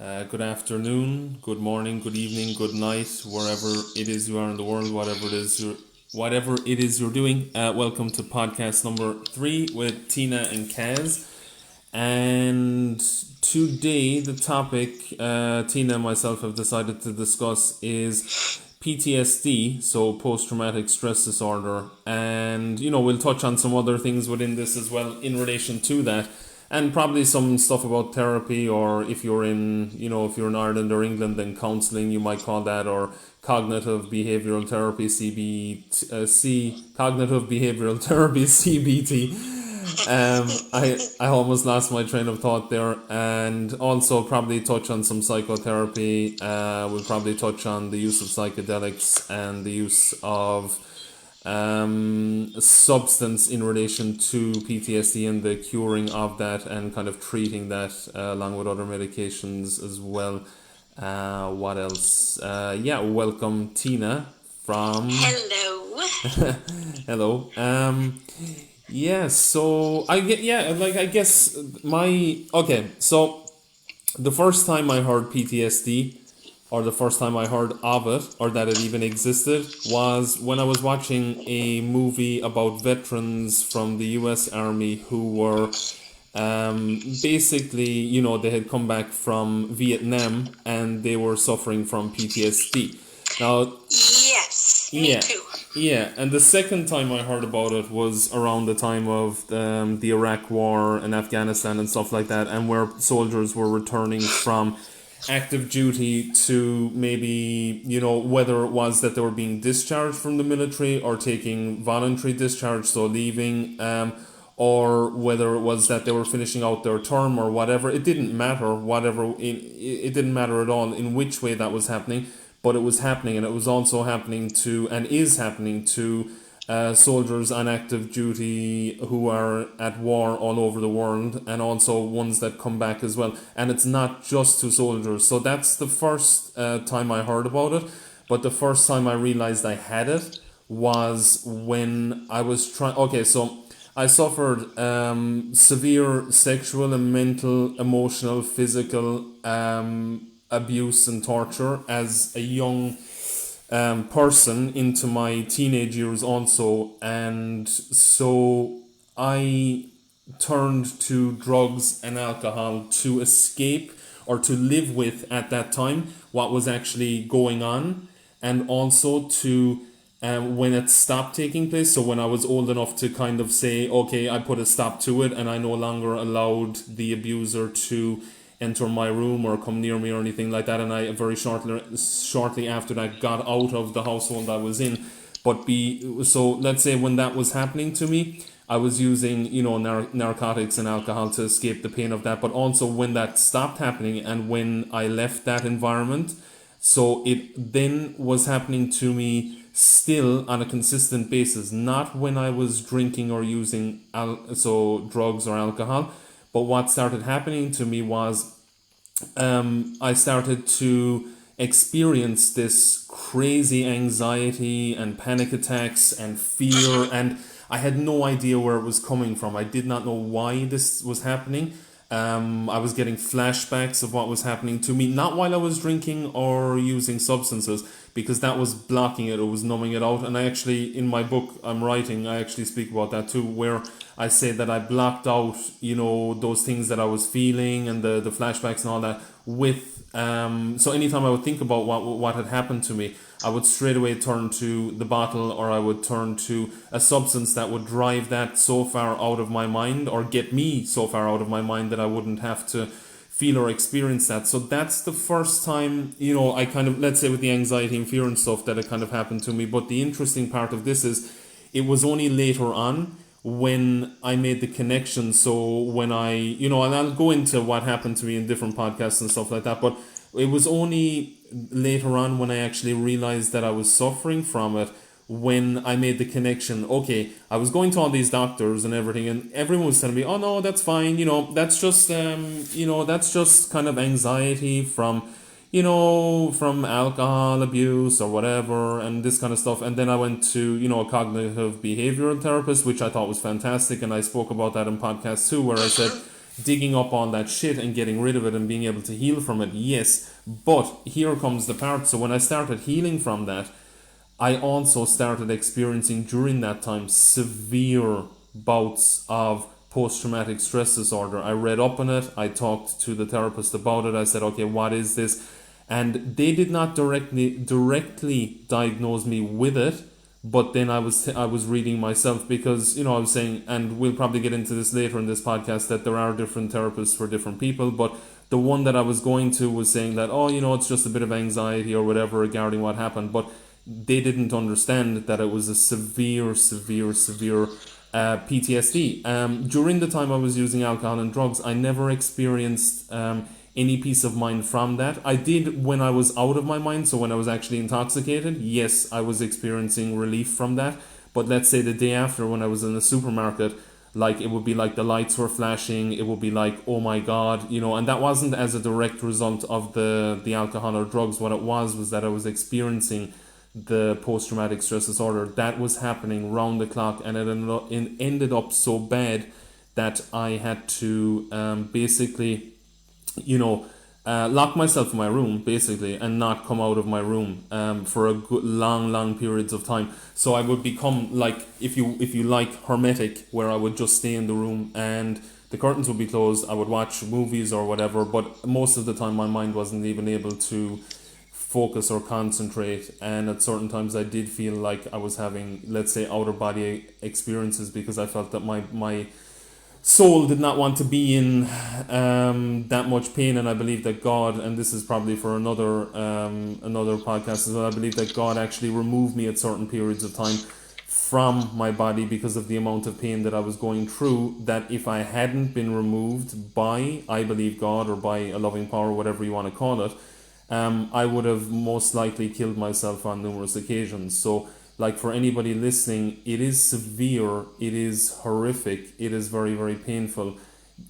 Good afternoon, good morning, good evening, good night, wherever it is you are in the world, whatever it is you're doing. Welcome to podcast number 3 with Tena and Kaz. And today the topic Tina and myself have decided to discuss is PTSD, so post-traumatic stress disorder, and we'll touch on some other things within this as well in relation to that, and probably some stuff about therapy, or if you're in Ireland or England, then counselling you might call that, or cognitive behavioural therapy, cognitive behavioural therapy, CBT. I almost lost my train of thought there, and also probably touch on some psychotherapy. We'll probably touch on the use of psychedelics and the use of substance in relation to PTSD and the curing of that, and kind of treating that along with other medications as well. What else? Welcome Tina from. Hello. Hello. So I guess so the first time I heard PTSD, or the first time I heard of it, or that it even existed, was when I was watching a movie about veterans from the US Army who were basically, they had come back from Vietnam and they were suffering from PTSD. Now, Yes, me yeah, too. yeah, and the second time I heard about it was around the time of the Iraq War and Afghanistan and stuff like that, and where soldiers were returning from active duty to maybe, whether it was that they were being discharged from the military or taking voluntary discharge, so leaving, or whether it was that they were finishing out their term or whatever. It didn't matter, it didn't matter at all in which way that was happening. But it was happening, and it was also happening to, and is happening to, soldiers on active duty who are at war all over the world, and also ones that come back as well. And it's not just to soldiers. So that's the first time I heard about it. But the first time I realized I had it was when I was trying. Okay, so I suffered severe sexual and mental, emotional, physical abuse and torture as a young person into my teenage years also, and so I turned to drugs and alcohol to escape, or to live with at that time, what was actually going on, and also to when it stopped taking place. So when I was old enough to kind of say, okay, I put a stop to it and I no longer allowed the abuser to enter my room or come near me or anything like that, and I very shortly after that got out of the household I was in. So let's say when that was happening to me, I was using narcotics and alcohol to escape the pain of that. But also when that stopped happening and when I left that environment, so it then was happening to me still on a consistent basis, not when I was drinking or using drugs or alcohol. But what started happening to me was I started to experience this crazy anxiety and panic attacks and fear, and I had no idea where it was coming from. I did not know why this was happening. I was getting flashbacks of what was happening to me, not while I was drinking or using substances, because that was blocking it, it was numbing it out. And I actually, in my book I'm writing, I actually speak about that too, where I say that I blocked out, those things that I was feeling and the flashbacks and all that with, so anytime I would think about what had happened to me, I would straight away turn to the bottle, or I would turn to a substance that would drive that so far out of my mind, or get me so far out of my mind that I wouldn't have to feel or experience that. So that's the first time, I kind of, let's say with the anxiety and fear and stuff, that it kind of happened to me. But the interesting part of this is, it was only later on when I made the connection. So when and I'll go into what happened to me in different podcasts and stuff like that, but it was only later on when I actually realized that I was suffering from it, when I made the connection. Okay, I was going to all these doctors and everything, and everyone was telling me, oh no, that's fine, that's just that's just kind of anxiety from from alcohol abuse or whatever, and this kind of stuff. And then I went to, a cognitive behavioral therapist, which I thought was fantastic, and I spoke about that in podcast 2, where I said digging up all that shit and getting rid of it and being able to heal from it, yes. But here comes the part. So when I started healing from that, I also started experiencing during that time severe bouts of post-traumatic stress disorder. I read up on it. I talked to the therapist about it. I said, okay, what is this? And they did not directly diagnose me with it, but then I was reading myself, because I was saying, and we'll probably get into this later in this podcast, that there are different therapists for different people, but the one that I was going to was saying that, it's just a bit of anxiety or whatever regarding what happened, but they didn't understand that it was a severe PTSD. During the time I was using alcohol and drugs, I never experienced any peace of mind from that. I did when I was out of my mind, so when I was actually intoxicated, yes, I was experiencing relief from that. But let's say the day after, when I was in the supermarket, like, it would be like the lights were flashing, it would be like, oh my god, and that wasn't as a direct result of the alcohol or drugs. What it was that I was experiencing the post-traumatic stress disorder. That was happening round the clock, and it ended up so bad that I had to basically lock myself in my room, basically, and not come out of my room for a good long periods of time. So I would become like, if you like, hermetic, where I would just stay in the room and the curtains would be closed. I would watch movies or whatever, but most of the time my mind wasn't even able to focus or concentrate, and at certain times I did feel like I was having, let's say, outer body experiences, because I felt that my soul did not want to be in that much pain. And I believe that God, and this is probably for another podcast as well, I believe that God actually removed me at certain periods of time from my body because of the amount of pain that I was going through, that if I hadn't been removed by, I believe, God, or by a loving power, whatever you want to call it, I would have most likely killed myself on numerous occasions. So, like, for anybody listening, it is severe, it is horrific, it is very, very painful.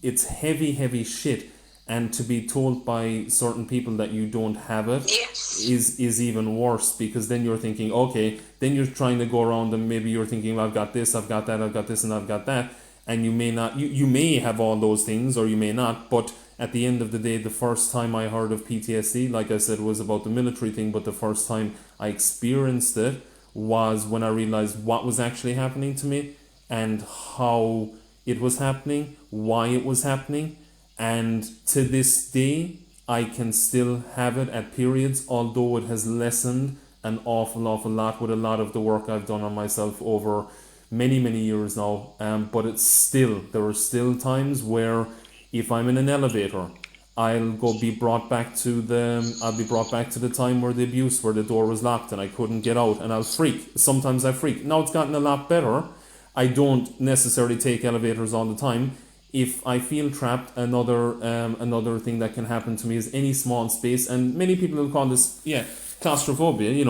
It's heavy shit. And to be told by certain people that you don't have it, yes, is even worse, because then you're thinking, okay, then you're trying to go around and maybe you're thinking, well, I've got this, I've got that, I've got this, and I've got that. And you may not, you may have all those things, or you may not, but at the end of the day, the first time I heard of PTSD, like I said, was about the military thing, but the first time I experienced it was when I realized what was actually happening to me and how it was happening, why it was happening. And to this day, I can still have it at periods, although it has lessened an awful lot with a lot of the work I've done on myself over many years now. But there are still times where, if I'm in an elevator, I'll be brought back to the time where the door was locked and I couldn't get out, and I'll freak. Sometimes I freak. Now it's gotten a lot better. I don't necessarily take elevators all the time. If I feel trapped, another thing that can happen to me is any small space, and many people will call this claustrophobia,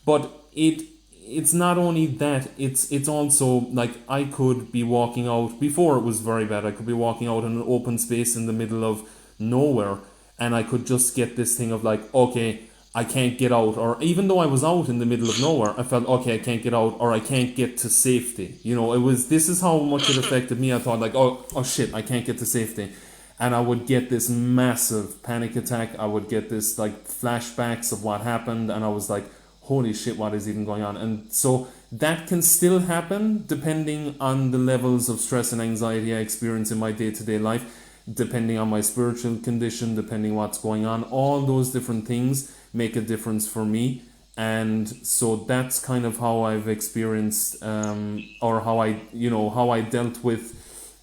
but it's not only that, it's also like, I could be walking out, before it was very bad, I could be walking out in an open space in the middle of nowhere, and I could just get this thing of like, okay, I can't get out. Or even though I was out in the middle of nowhere, I felt, okay, I can't get out, or I can't get to safety. This is how much it affected me. I thought like, oh shit, I can't get to safety. And I would get this massive panic attack. I would get this like flashbacks of what happened, and I was like, holy shit, what is even going on? And so that can still happen depending on the levels of stress and anxiety I experience in my day-to-day life, depending on my spiritual condition, depending what's going on. All those different things make a difference for me. And so that's kind of how I've experienced, or how I dealt with,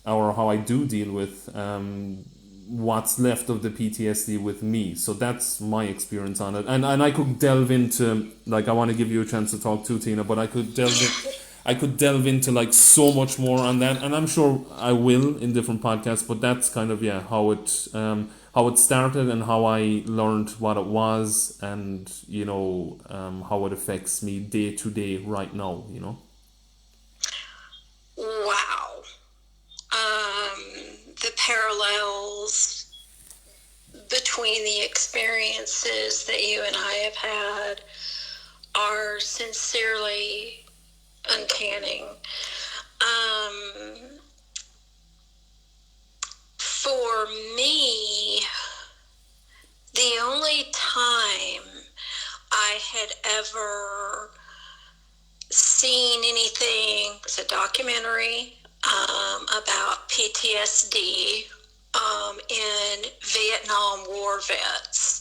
or how I do deal with what's left of the PTSD with me. So that's my experience on it. And I could delve into, like, I want to give you a chance to talk too, Tina, but I could delve into like so much more on that, and I'm sure I will in different podcasts. But that's kind of how it started, and how I learned what it was, and how it affects me day to day right now. Wow. The parallels between the experiences that you and I have had are sincerely uncanny. For me, the only time I had ever seen anything was a documentary about PTSD in Vietnam War vets.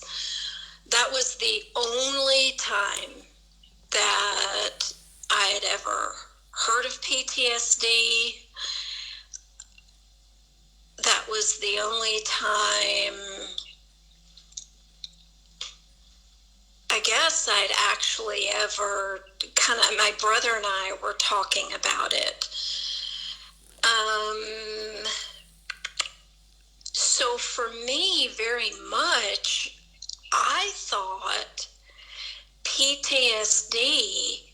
That was the only time that I had ever heard of PTSD. That was the only time I guess I'd actually ever my brother and I were talking about it. So for me, very much, I thought PTSD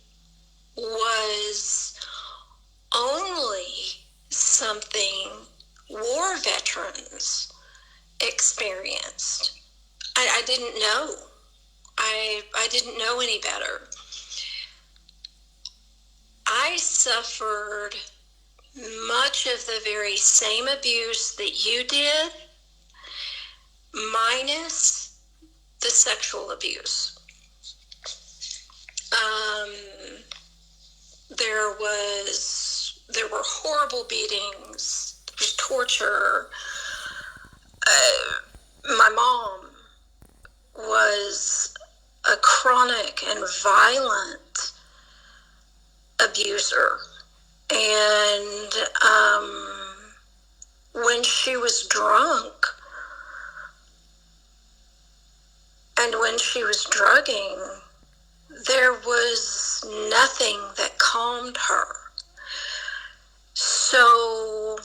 was only something war veterans experienced. I didn't know. I didn't know any better. I suffered much of the very same abuse that you did, minus the sexual abuse. There were horrible beatings, there was torture. My mom was a chronic and violent abuser. And when she was drunk and when she was drugging, there was nothing that calmed her. So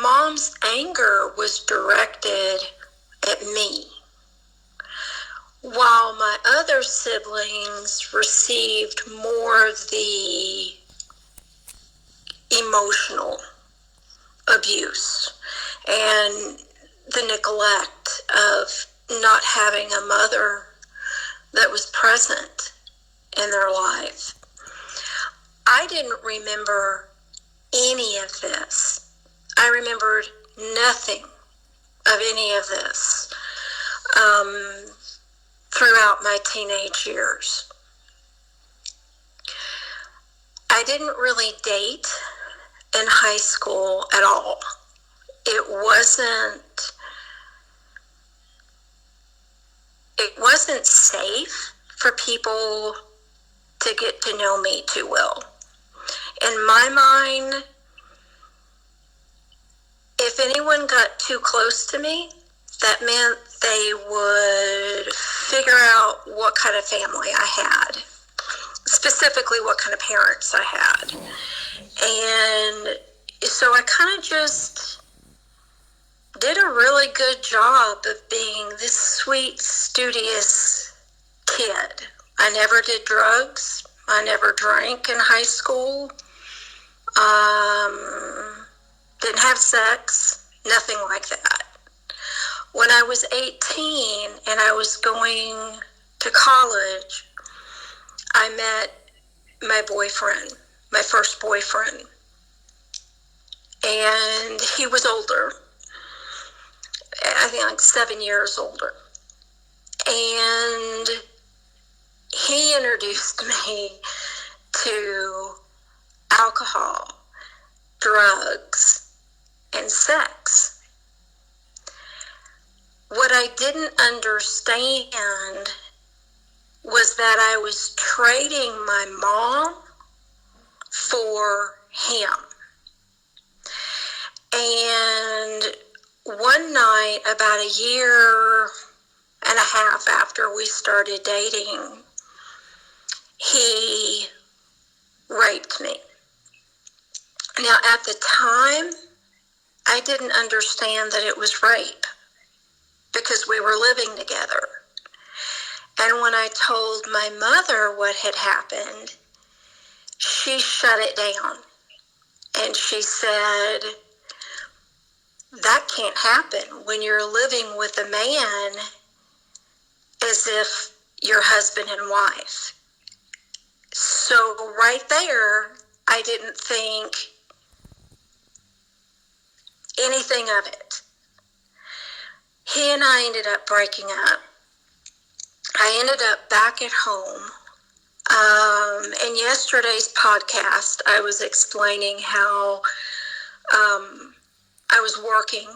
Mom's anger was directed at me, while my other siblings received more of the emotional abuse and the neglect of not having a mother that was present in their life. I didn't remember any of this. I remembered nothing of any of this throughout my teenage years. I didn't really date in high school at all. It wasn't safe for people to get to know me too well. In my mind, if anyone got too close to me, that meant they would figure out what kind of family I had, specifically what kind of parents I had. And so I kind of just did a really good job of being this sweet, studious kid. I never did drugs. I never drank in high school. Didn't have sex, nothing like that. When I was 18 and I was going to college, I met my boyfriend, my first boyfriend. And he was older. I think like 7 years older. And he introduced me to alcohol, drugs, and sex. What I didn't understand was that I was trading my mom for him. And one night, about a year and a half after we started dating, he raped me. Now, at the time, I didn't understand that it was rape because we were living together. And when I told my mother what had happened, she shut it down. And she said, that can't happen when you're living with a man as if you're husband and wife. So right there, I didn't think anything of it. He and I ended up breaking up. I ended up back at home. In yesterday's podcast, I was explaining how I was working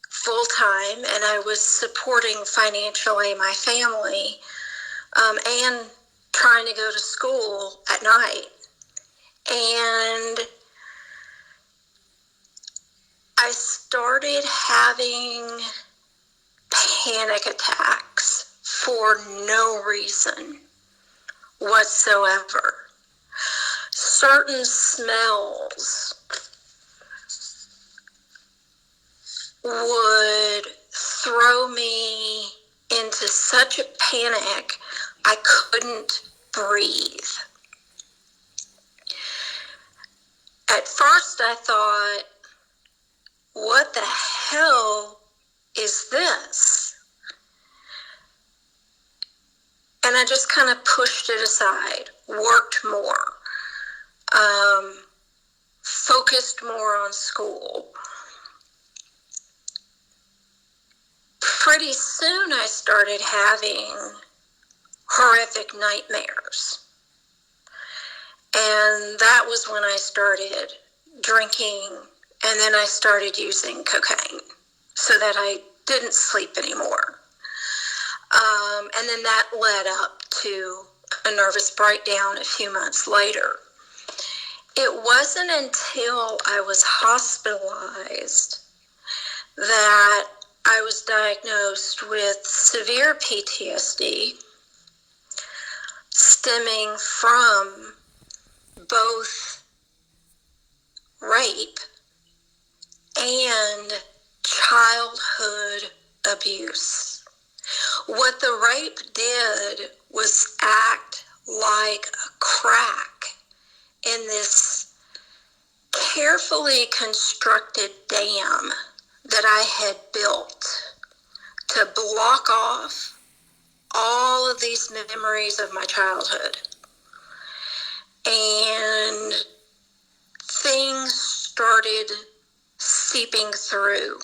full-time and I was supporting financially my family and trying to go to school at night. And I started having panic attacks for no reason whatsoever. Certain smells would throw me into such a panic I couldn't breathe. At first I thought, what the hell is this? And I just kind of pushed it aside, worked more, focused more on school. Pretty soon I started having horrific nightmares. And that was when I started drinking, and then I started using cocaine so that I didn't sleep anymore. And then that led up to a nervous breakdown a few months later. It wasn't until I was hospitalized that I was diagnosed with severe PTSD stemming from both rape and childhood abuse. What the rape did was act like a crack in this carefully constructed dam that I had built to block off all of these memories of my childhood. And things started seeping through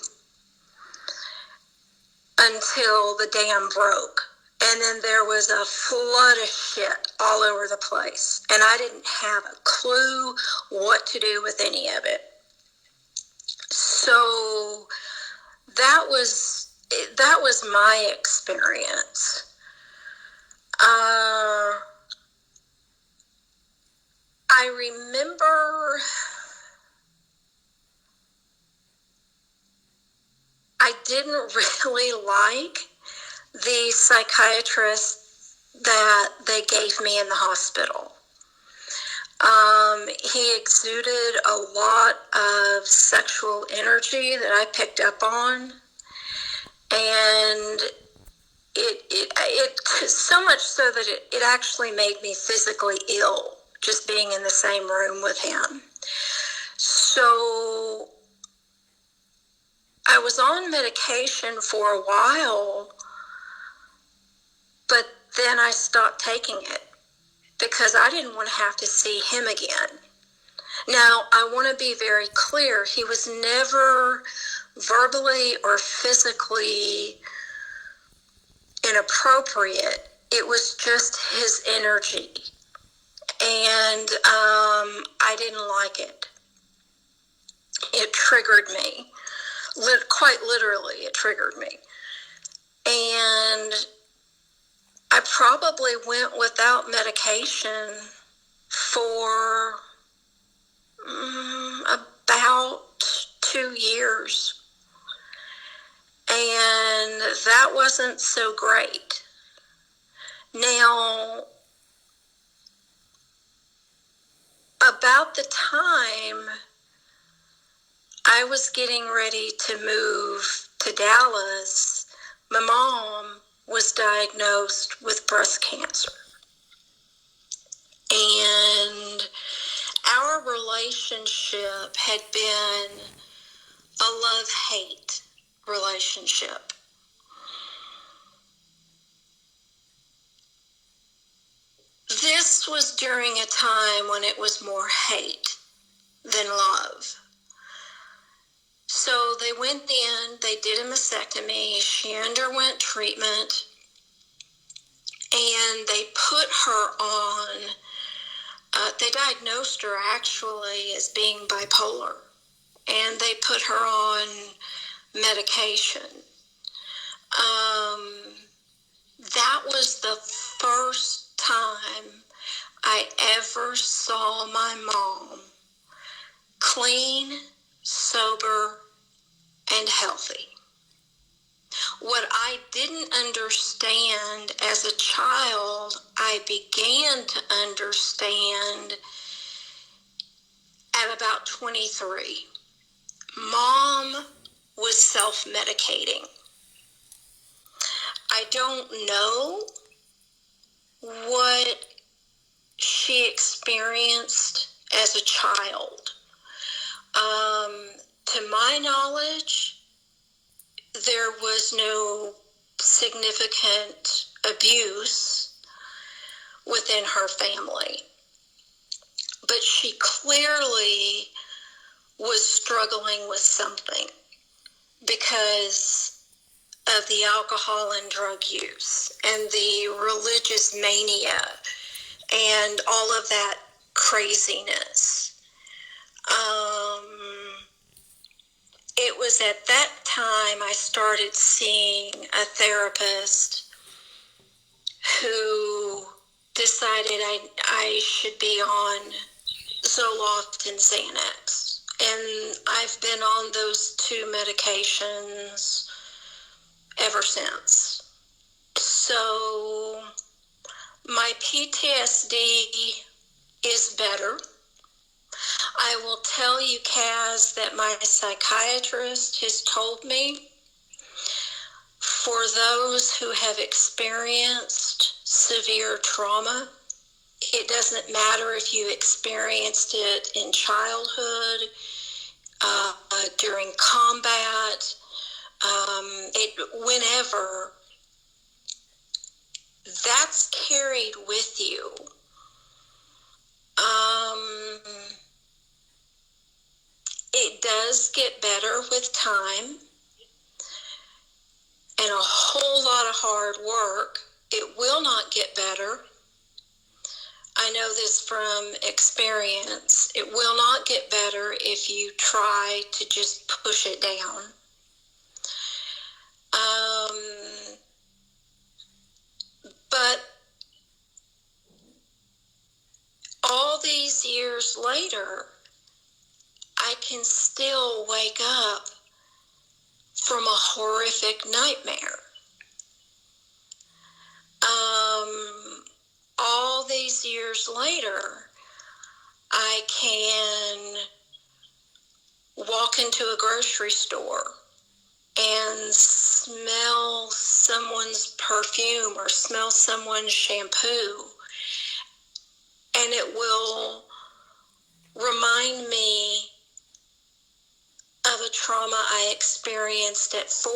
until the dam broke. And then there was a flood of shit all over the place. And I didn't have a clue what to do with any of it. So that was my experience. I remember I didn't really like the psychiatrist that they gave me in the hospital. He exuded a lot of sexual energy that I picked up on, and it so much so that it actually made me physically ill just being in the same room with him. So I was on medication for a while, but then I stopped taking it because I didn't want to have to see him again. Now, I want to be very clear. He was never verbally or physically inappropriate. It was just his energy. And I didn't like it. It triggered me. Quite literally, it triggered me. And I probably went without medication for about 2 years. And that wasn't so great. Now, about the time I was getting ready to move to Dallas, my mom was diagnosed with breast cancer. And our relationship had been a love-hate relationship. This was during a time when it was more hate than love. So they went in, they did a mastectomy, she underwent treatment, and they put her on, they diagnosed her actually as being bipolar, and they put her on medication. That was the first time I ever saw my mom clean, sober, and healthy. What I didn't understand as a child, I began to understand at about 23. Mom was self-medicating. I don't know what she experienced as a child. To my knowledge, there was no significant abuse within her family, but she clearly was struggling with something because of the alcohol and drug use and the religious mania and all of that craziness. It was at that time I started seeing a therapist who decided I should be on Zoloft and Xanax. And I've been on those two medications ever since. So my PTSD is better. I will tell you, Kaz, that my psychiatrist has told me for those who have experienced severe trauma, it doesn't matter if you experienced it in childhood, during combat, whenever, that's carried with you. It does get better with time and a whole lot of hard work. It will not get better. I know this from experience. It will not get better if you try to just push it down. But all these years later, I can still wake up from a horrific nightmare. All these years later, I can walk into a grocery store and smell someone's perfume or smell someone's shampoo, and it will remind me of a trauma I experienced at 4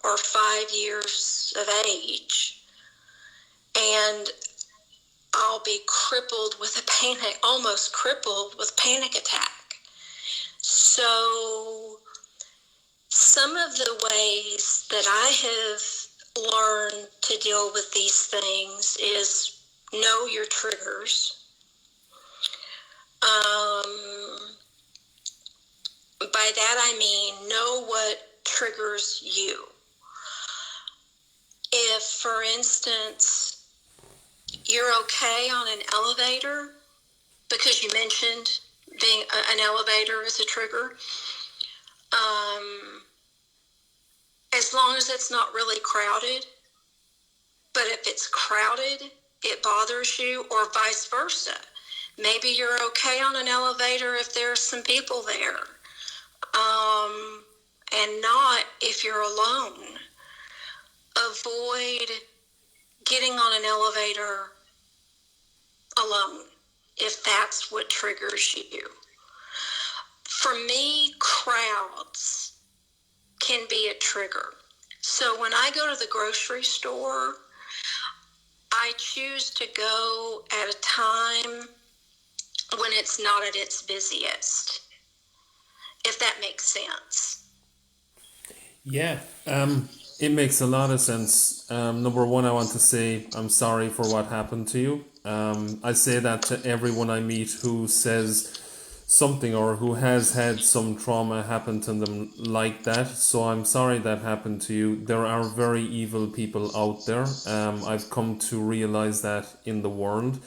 or 5 years of age. And I'll be crippled with almost crippled with panic attack. So some of the ways that I have learned to deal with these things is know your triggers. By that I mean know what triggers you. If, for instance, you're okay on an elevator, because you mentioned being an elevator is a trigger, as long as it's not really crowded. But if it's crowded, it bothers you, or vice versa. Maybe you're okay on an elevator if there's some people there, and not if you're alone. Avoid getting on an elevator alone if that's what triggers you. For me, crowds can be a trigger. So when I go to the grocery store, I choose to go at a time when it's not at its busiest, if that makes sense. Yeah, it makes a lot of sense. Number one, I want to say I'm sorry for what happened to you. I say that to everyone I meet who says something or who has had some trauma happen to them like that. So I'm sorry that happened to you. There are very evil people out there. I've come to realize that in the world.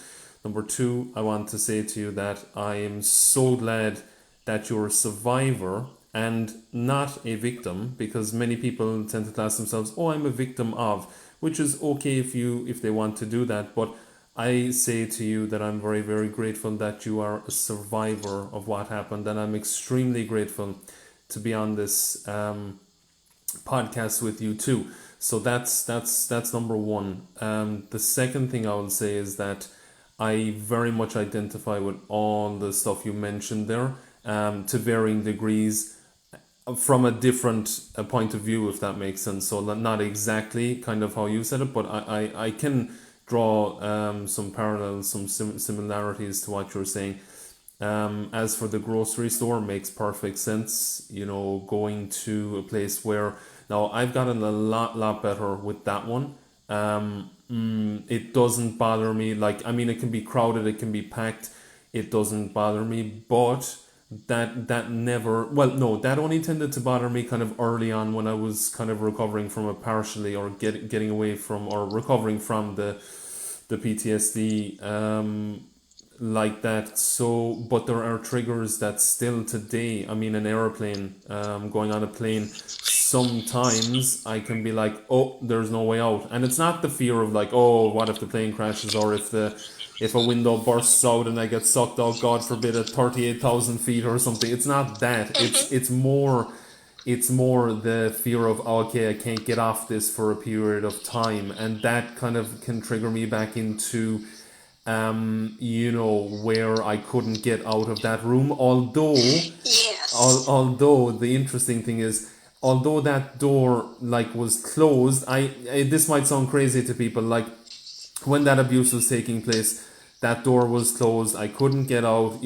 Number two, I want to say to you that I am so glad that you're a survivor and not a victim, because many people tend to class themselves, oh, I'm a victim of, which is okay if they want to do that, but I say to you that I'm very, very grateful that you are a survivor of what happened, and I'm extremely grateful to be on this podcast with you too. So that's number one. The second thing I will say is that I very much identify with all the stuff you mentioned there, to varying degrees, from a different point of view, if that makes sense. So not exactly kind of how you said it, but I can draw some parallels, some similarities to what you're saying. As for the grocery store, makes perfect sense. You know, going to a place where now I've gotten a lot better with that one. It doesn't bother me. Like, I mean, it can be crowded, it can be packed. It doesn't bother me, but that never. Well, no, that only tended to bother me kind of early on when I was kind of recovering from it partially, or getting away from, or recovering from the PTSD. Like that. So, but there are triggers that still today, I mean, an airplane, going on a plane, sometimes I can be like, oh, there's no way out. And it's not the fear of like, oh, what if the plane crashes, or if a window bursts out and I get sucked out, God forbid, at 38,000 feet or something. It's not that. It's more the fear of, okay, I can't get off this for a period of time, and that kind of can trigger me back into, where I couldn't get out of that room. Yes. Although the interesting thing is, although that door like was closed, this might sound crazy to people, like when that abuse was taking place, that door was closed. I couldn't get out.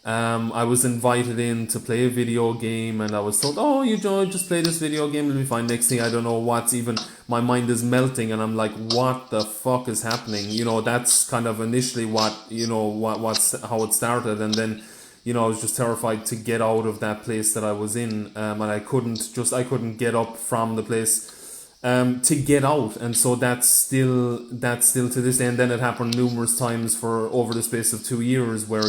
I was invited in to play a video game, and I was told, "Oh, just play this video game, it'll be fine." Next thing I don't know what's even. My mind is melting, and I'm like, "What the fuck is happening?" That's kind of initially what's how it started, and then. I was just terrified to get out of that place that I was in, and I couldn't get up from the place, to get out, and so that's still to this day. And then it happened numerous times for over the space of 2 years, where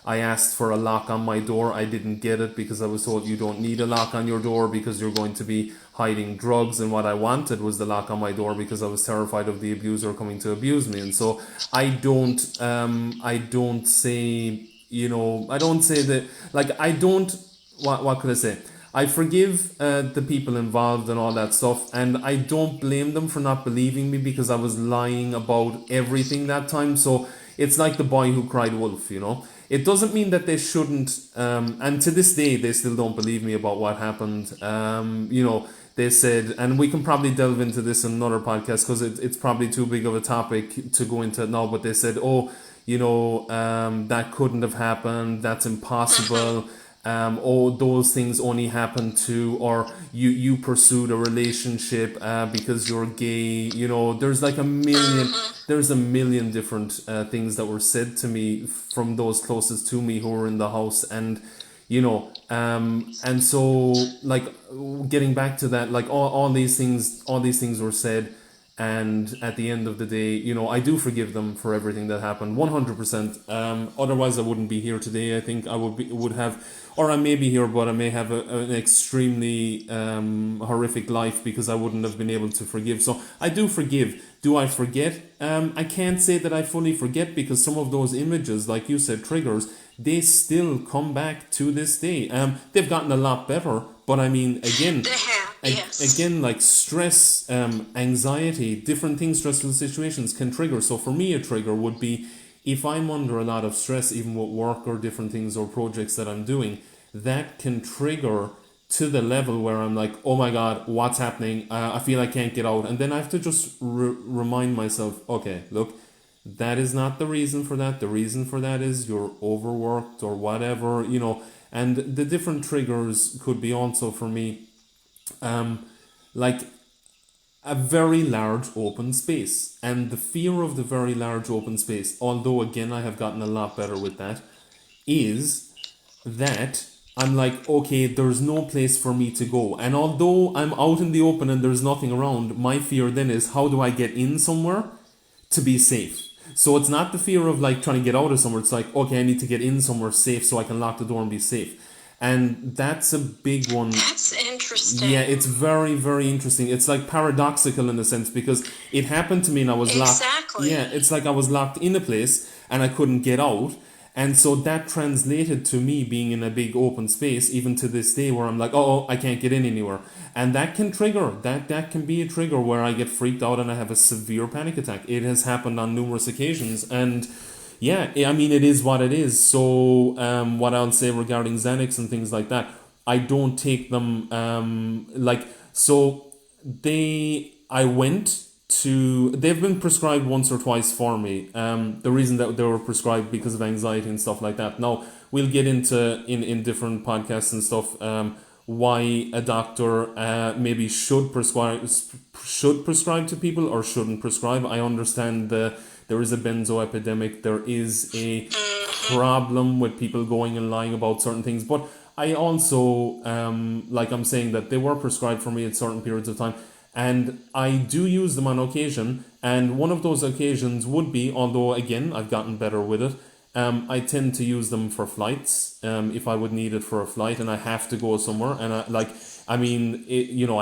I asked for a lock on my door. I didn't get it because I was told you don't need a lock on your door because you're going to be hiding drugs, and what I wanted was the lock on my door because I was terrified of the abuser coming to abuse me. And so I don't say, I don't say that, like, I don't, what could I say? I forgive the people involved and all that stuff, and I don't blame them for not believing me because I was lying about everything that time. So it's like the boy who cried wolf. It doesn't mean that they shouldn't, and to this day, they still don't believe me about what happened. They said, and we can probably delve into this in another podcast because it's probably too big of a topic to go into it now, but they said, oh, that couldn't have happened, that's impossible. Those things only happen to, or you pursued a relationship because you're gay. There's a million different things that were said to me from those closest to me who were in the house. And so, like, getting back to that, like, all these things were said, and at the end of the day, I do forgive them for everything that happened, 100%. Otherwise I wouldn't be here today. I think I would have, or I may be here, but I may have an extremely horrific life because I wouldn't have been able to forgive. So I do forgive. Do I forget? I can't say that I fully forget, because some of those images, like you said, triggers, they still come back to this day. They've gotten a lot better, but I mean, again, They have, yes. again, like stress, anxiety, different things, stressful situations can trigger. So for me, a trigger would be if I'm under a lot of stress, even with work or different things or projects that I'm doing, that can trigger to the level where I'm like, oh my God, what's happening? I feel I can't get out. And then I have to just remind myself, okay, look, that is not the reason for that. The reason for that is you're overworked or whatever. And the different triggers could be also for me, like a very large open space. And the fear of the very large open space, although again I have gotten a lot better with that, is that I'm like, okay, there's no place for me to go. And although I'm out in the open and there's nothing around, my fear then is, how do I get in somewhere to be safe? So it's not the fear of like trying to get out of somewhere. It's like, okay, I need to get in somewhere safe so I can lock the door and be safe. And that's a big one. That's interesting. Yeah, it's very, very interesting. It's like paradoxical in a sense, because it happened to me and I was locked. Exactly. Yeah, it's like I was locked in a place and I couldn't get out. And so that translated to me being in a big open space, even to this day, where I'm like, oh, I can't get in anywhere. And that can trigger, that can be a trigger where I get freaked out and I have a severe panic attack. It has happened on numerous occasions. And yeah, I mean, it is what it is. So what I'll say regarding Xanax and things like that, I don't take them they've been prescribed once or twice for me. The reason that they were prescribed because of anxiety and stuff like that. Now, we'll get into in different podcasts and stuff why a doctor maybe should prescribe to people or shouldn't prescribe. I understand there is a benzo epidemic. There is a problem with people going and lying about certain things. But I also, I'm saying that they were prescribed for me at certain periods of time. And I do use them on occasion. And one of those occasions would be, although again, I've gotten better with it, I tend to use them for flights. If I would need it for a flight and I have to go somewhere. And I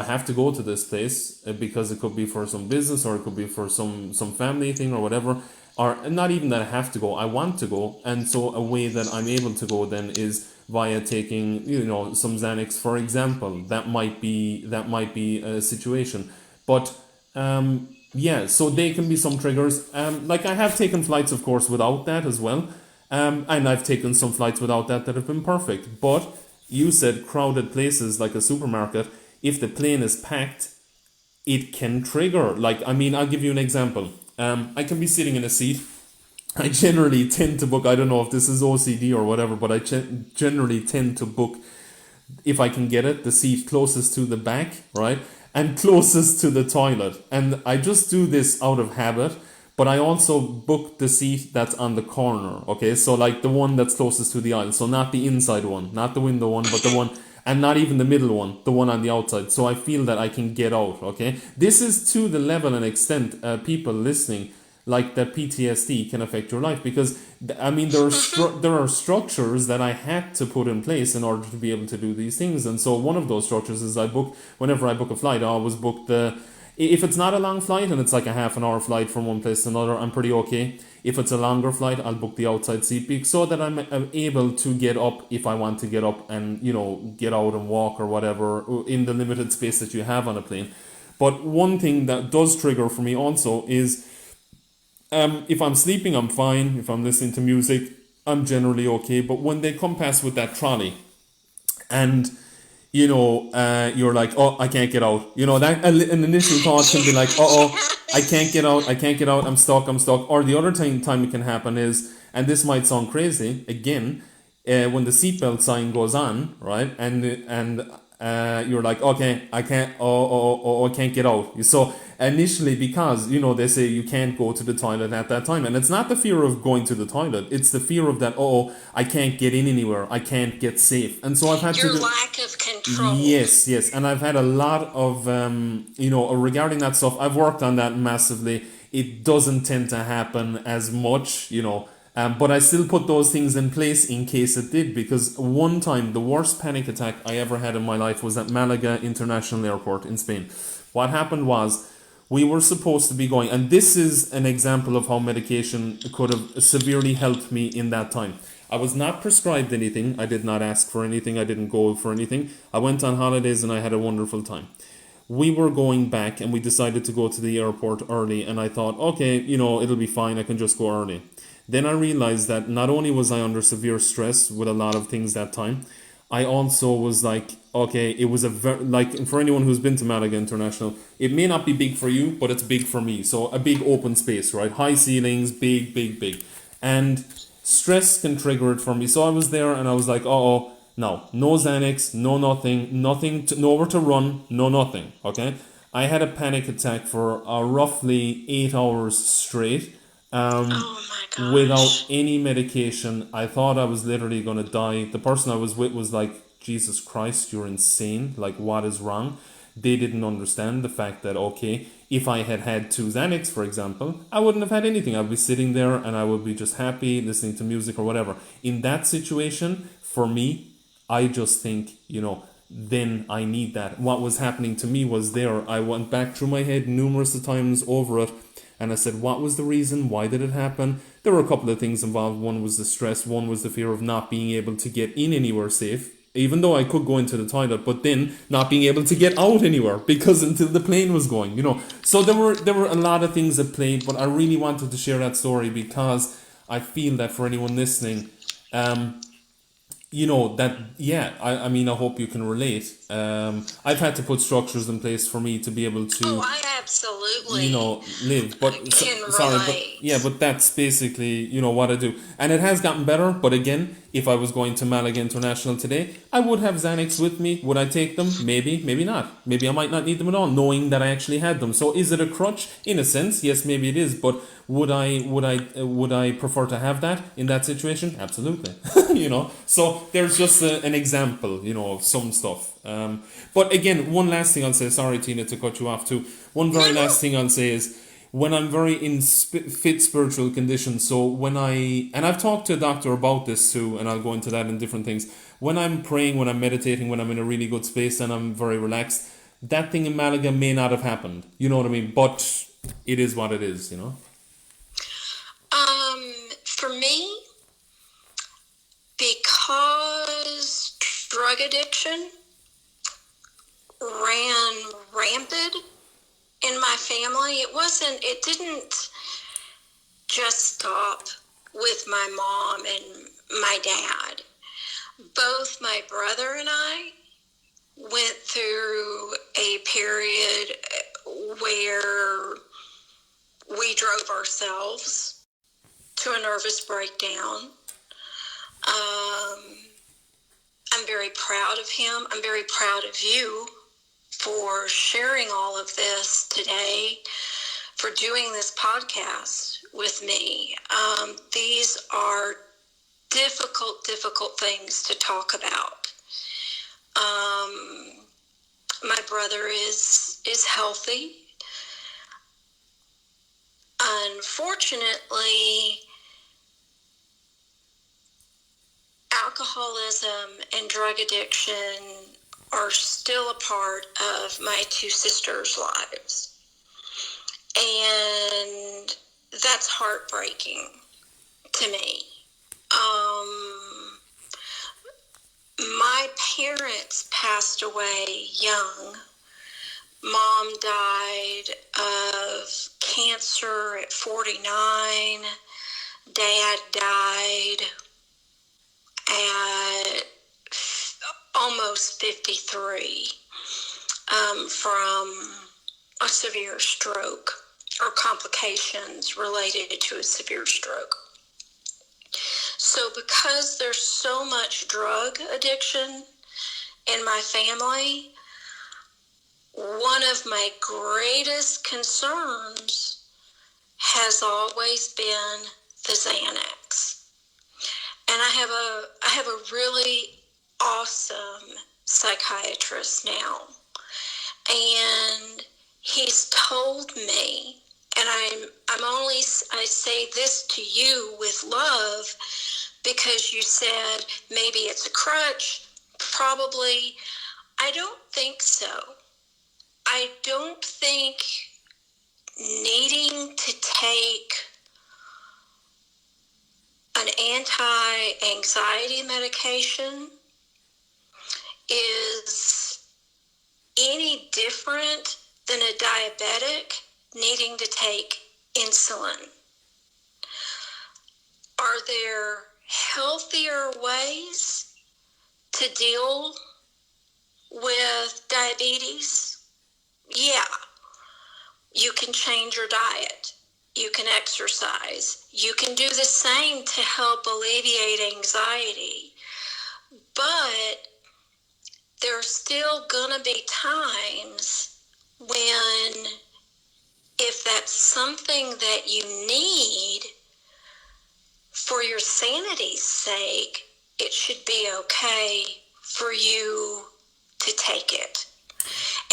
have to go to this place because it could be for some business or it could be for some family thing or whatever. Or not even that I have to go, I want to go. And so a way that I'm able to go then is via taking, some Xanax, for example. That might be a situation. But so they can be some triggers. I have taken flights, of course, without that as well. And I've taken some flights without that have been perfect. But you said crowded places like a supermarket. If the plane is packed, it can trigger. I'll give you an example. I can be sitting in a seat. I generally tend to book, I don't know if this is OCD or whatever, but I generally tend to book, if I can get it, the seat closest to the back, right? And closest to the toilet. And I just do this out of habit, but I also book the seat that's on the corner, okay? So like the one that's closest to the aisle. So not the inside one, not the window one, but the one, and not even the middle one, the one on the outside. So I feel that I can get out, okay? This is to the level and extent, people listening, like that PTSD can affect your life, because there are structures that I had to put in place in order to be able to do these things. And so one of those structures is whenever I book a flight, I always book if it's not a long flight and it's like a half an hour flight from one place to another, I'm pretty okay. If it's a longer flight, I'll book the outside seat so that I'm able to get up if I want to get up and, get out and walk or whatever in the limited space that you have on a plane. But one thing that does trigger for me also is if I'm sleeping, I'm fine. If I'm listening to music, I'm generally okay. But when they come past with that trolley and, you're like, oh, I can't get out. That an initial thought can be like, I can't get out, I'm stuck. Or the other time it can happen is, and this might sound crazy, again, when the seatbelt sign goes on, right? And you're like, okay, I can't get out. So initially, because they say you can't go to the toilet at that time, and it's not the fear of going to the toilet, it's the fear of that, I can't get in anywhere, I can't get safe. And so I've had your lack of control. Yes, and I've had a lot of regarding that stuff. I've worked on that massively. It doesn't tend to happen as much, but I still put those things in place in case it did, because one time the worst panic attack I ever had in my life was at Malaga International Airport in Spain. What happened was, we were supposed to be going, and this is an example of how medication could have severely helped me in that time. I was not prescribed anything. I did not ask for anything. I didn't go for anything. I went on holidays and I had a wonderful time. We were going back and we decided to go to the airport early, and I thought, okay, it'll be fine. I can just go early. Then I realized that not only was I under severe stress with a lot of things that time, I also was like, okay, it was for anyone who's been to Malaga International, it may not be big for you, but it's big for me. So a big open space, right? High ceilings, big. And stress can trigger it for me. So I was there and I was like, Now, no Xanax, no nothing, nowhere to run, no nothing, okay? I had a panic attack for roughly 8 hours straight, Oh my without gosh. any medication. I thought I was literally going to die. The person I was with was like, Jesus Christ, you're insane. Like, what is wrong? They didn't understand the fact that, okay, if I had had 2 Xanax, for example, I wouldn't have had anything. I'd be sitting there and I would be just happy, listening to music or whatever. In that situation, for me, I just think, then I need that. What was happening to me was there. I went back through my head numerous times over it, and I said, what was the reason? Why did it happen? There were a couple of things involved. One was the stress. One was the fear of not being able to get in anywhere safe, even though I could go into the toilet, but then not being able to get out anywhere because until the plane was going. So there were a lot of things at play, but I really wanted to share that story because I feel that for anyone listening, that, yeah, I mean, I hope you can relate. I've had to put structures in place for me to be able Oh, to, I absolutely live. But can sorry, but yeah, relate. but that's basically, what I do. And it has gotten better. But again, if I was going to Malaga International today, I would have Xanax with me. Would I take them? Maybe, maybe not. Maybe I might not need them at all, knowing that I actually had them. So is it a crutch? In a sense, yes, maybe it is. But would I prefer to have that in that situation? Absolutely. So there's just an example, of some stuff. But again, one last thing I'll say. Sorry, Tina, to cut you off too. One very No, no. last thing I'll say is when I'm very in fit spiritual condition. So and I've talked to a doctor about this too, and I'll go into that in different things. When I'm praying, when I'm meditating, when I'm in a really good space and I'm very relaxed, that thing in Malaga may not have happened. You know what I mean? But it is what it is. For me, because drug addiction ran rampant in my family, it didn't just stop with my mom and my dad. Both my brother and I went through a period where we drove ourselves to a nervous breakdown. I'm very proud of him. I'm very proud of you for sharing all of this today, for doing this podcast with me. These are difficult things to talk about. My brother is healthy. Unfortunately, alcoholism and drug addiction are still a part of my 2 sisters' lives. And that's heartbreaking to me. My parents passed away young. Mom died of cancer at 49. Dad died at almost 53 from a severe stroke or complications related to a severe stroke. So because there's so much drug addiction in my family, one of my greatest concerns has always been the Xanax. And I have a really awesome psychiatrist now. And he's told me, and I say this to you with love because you said maybe it's a crutch. Probably. I don't think so. I don't think needing to take an anti-anxiety medication is any different than a diabetic needing to take insulin. Are there healthier ways to deal with diabetes? Yeah. You can change your diet. You can exercise. You can do the same to help alleviate anxiety. But there's still going to be times when, if that's something that you need for your sanity's sake, it should be okay for you to take it.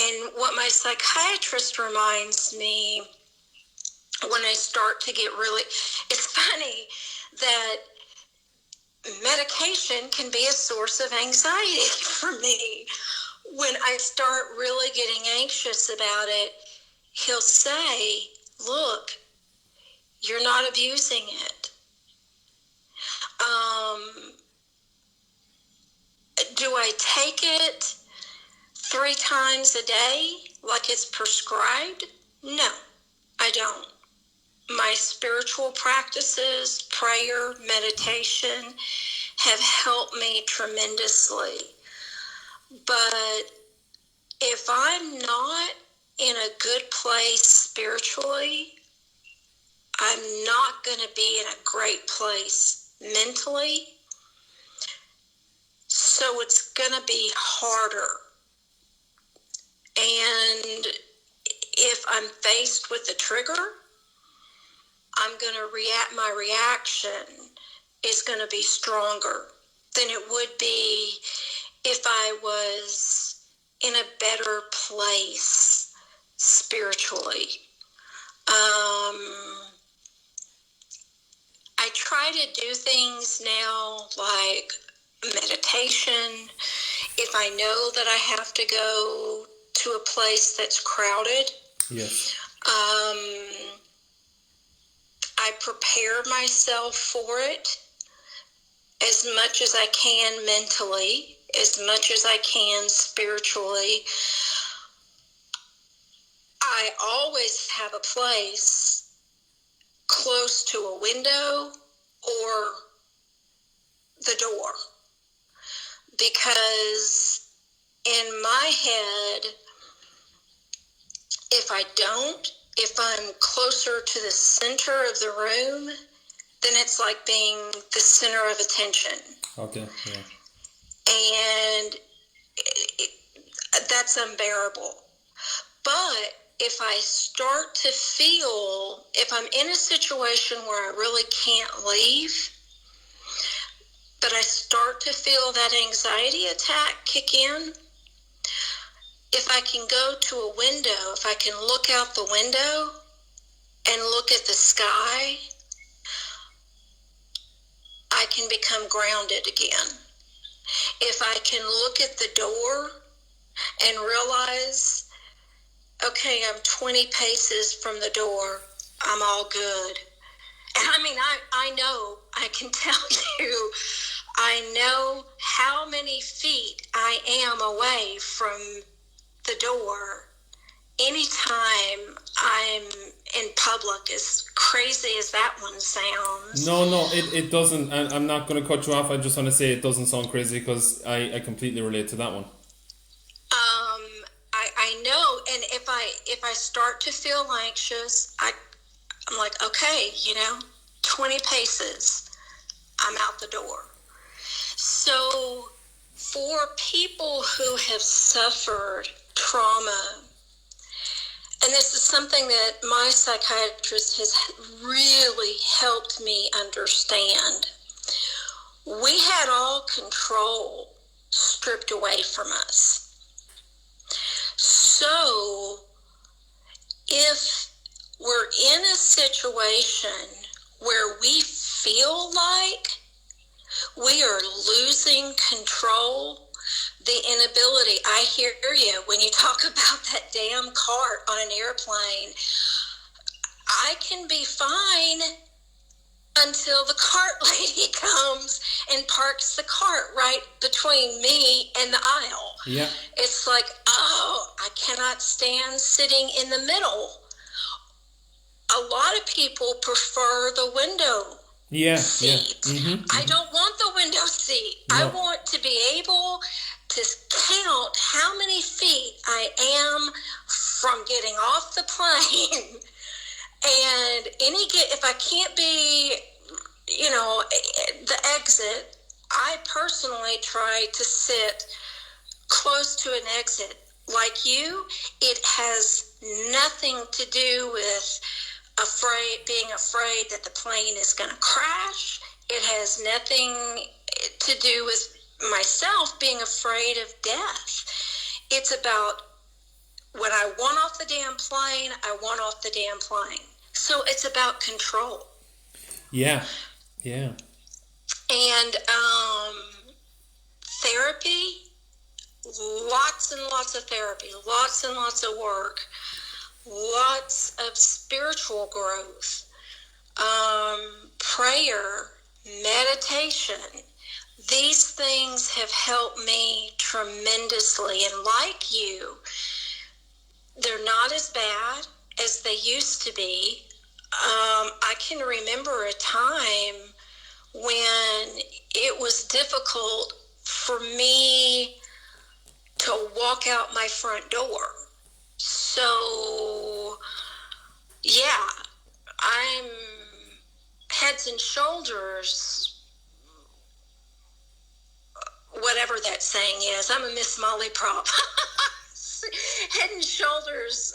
And what my psychiatrist reminds me when I start to get really, it's funny that medication can be a source of anxiety for me. When I start really getting anxious about it, he'll say, look, you're not abusing it. Do I take it 3 times a day like it's prescribed? No, I don't. My spiritual practices, prayer, meditation have helped me tremendously. But if I'm not in a good place spiritually, I'm not going to be in a great place mentally. So it's going to be harder. And if I'm faced with a trigger, I'm going to my reaction is going to be stronger than it would be if I was in a better place spiritually. I try to do things now like meditation. If I know that I have to go to a place that's crowded, yes. I prepare myself for it as much as I can mentally, as much as I can spiritually. I always have a place close to a window or the door, because in my head, if I'm closer to the center of the room, then it's like being the center of attention. Okay, yeah. And that's unbearable. But if I start to feel, if I'm in a situation where I really can't leave, but I start to feel that anxiety attack kick in, if I can go to a window, if I can look out the window and look at the sky, I can become grounded again. If I can look at the door and realize, okay, I'm 20 paces from the door, I'm all good. And I mean, I know, I can tell you, I know how many feet I am away from the door anytime I'm in public, as crazy as that one sounds. No, it doesn't. And I'm not going to cut you off. I just want to say it doesn't sound crazy, because I completely relate to that one. I know, and if I start to feel anxious, I'm like, okay, 20 paces, I'm out the door. So for people who have suffered trauma, and this is something that my psychiatrist has really helped me understand, we had all control stripped away from us. So if we're in a situation where we feel like we are losing control, the inability, I hear you when you talk about that damn cart on an airplane. I can be fine until the cart lady comes and parks the cart right between me and the aisle. Yeah. It's like, oh, I cannot stand sitting in the middle. A lot of people prefer the window seat. Yeah. Mm-hmm. I don't want the window seat. No. I want to be able to count how many feet I am from getting off the plane. And if I can't be, the exit I personally try to sit close to an exit. Like you, it has nothing to do with being afraid that the plane is going to crash. It has nothing to do with myself being afraid of death. It's about when I want off the damn plane, I want off the damn plane. So it's about control. Yeah. Yeah. And therapy, lots and lots of therapy, lots and lots of work, lots of spiritual growth, prayer, meditation. These things have helped me tremendously. And like you, they're not as bad as they used to be. I can remember a time when it was difficult for me to walk out my front door. So, yeah, I'm heads and shoulders, whatever that saying is. I'm a Miss Molly prop. Head and shoulders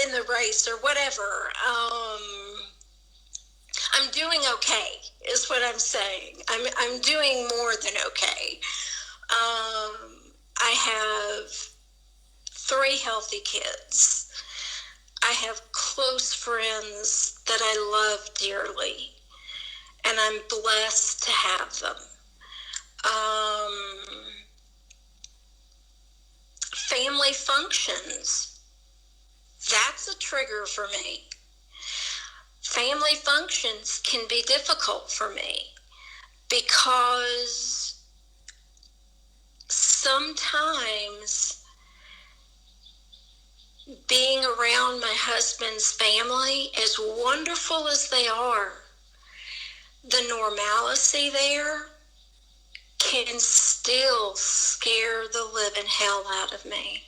in the race or whatever. I'm doing okay, is what I'm saying. I'm doing more than okay. I have 3 healthy kids. I have close friends that I love dearly, and I'm blessed to have them. Family functions, that's a trigger for me. Family functions can be difficult for me because sometimes being around my husband's family, as wonderful as they are, the normalcy there can still scare the living hell out of me.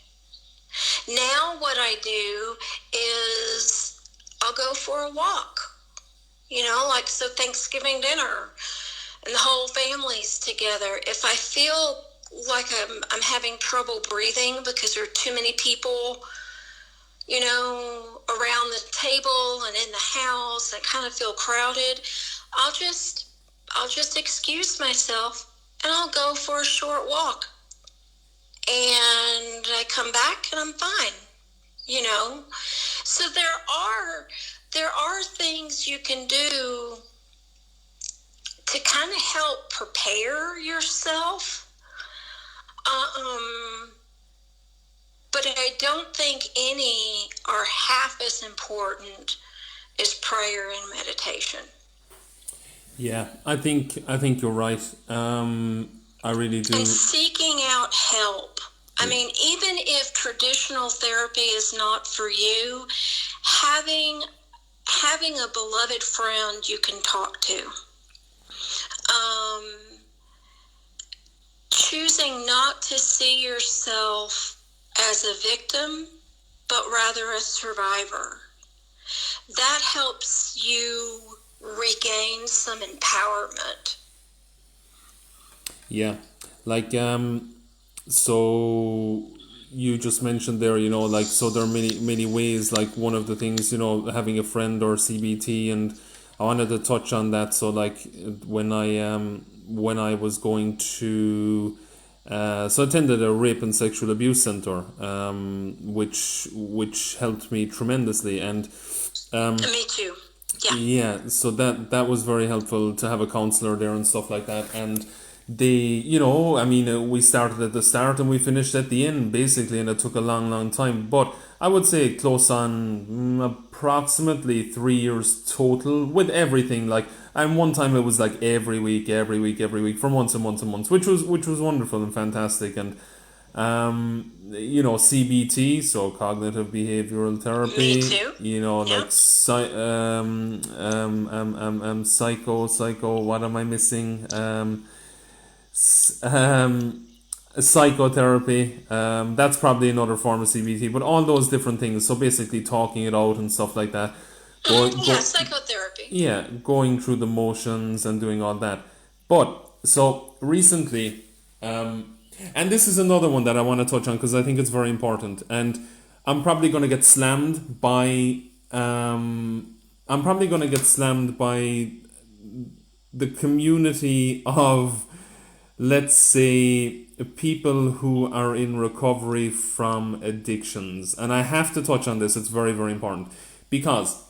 Now what I do is I'll go for a walk, like so Thanksgiving dinner and the whole family's together. If I feel like I'm having trouble breathing because there are too many people, around the table and in the house, I kind of feel crowded, I'll just excuse myself and I'll go for a short walk. And I come back and I'm fine, So there are things you can do to kind of help prepare yourself. But I don't think any are half as important as prayer and meditation. Yeah, I think you're right. I really do. And seeking out help. I mean, even if traditional therapy is not for you, having a beloved friend you can talk to. Choosing not to see yourself as a victim, but rather a survivor. That helps you regain some empowerment. Yeah, like so you just mentioned there, so there are many ways. Like one of the things, having a friend or CBT, and I wanted to touch on that. So like when I was going to so I attended a rape and sexual abuse center, which helped me tremendously, and me too. Yeah. Yeah, so that was very helpful to have a counselor there and stuff like that. And they, we started at the start and we finished at the end, basically, and it took a long time. But I would say close on approximately 3 years total with everything. Like, and one time it was like every week, for months and months, which was wonderful and fantastic. And CBT, so cognitive behavioral therapy. Me too. Like psycho. What am I missing? Psychotherapy. That's probably another form of CBT. But all those different things. So basically, talking it out and stuff like that. Psychotherapy. Yeah, going through the motions and doing all that. But So recently, and this is another one that I want to touch on because I think it's very important, and I'm probably going to get slammed by. I'm probably going to get slammed by the community of, let's say, people who are in recovery from addictions, and I have to touch on this. It's very, very important because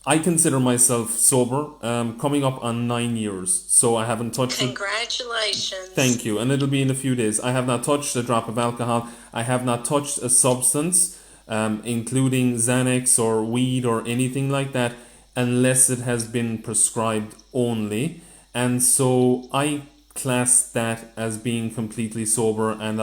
I consider myself sober, coming up on 9 years. So I haven't touched it. Congratulations. Thank you. And it'll be in a few days. I have not touched a drop of alcohol. I have not touched a substance, including Xanax or weed or anything like that, unless it has been prescribed only. And so I class that as being completely sober, and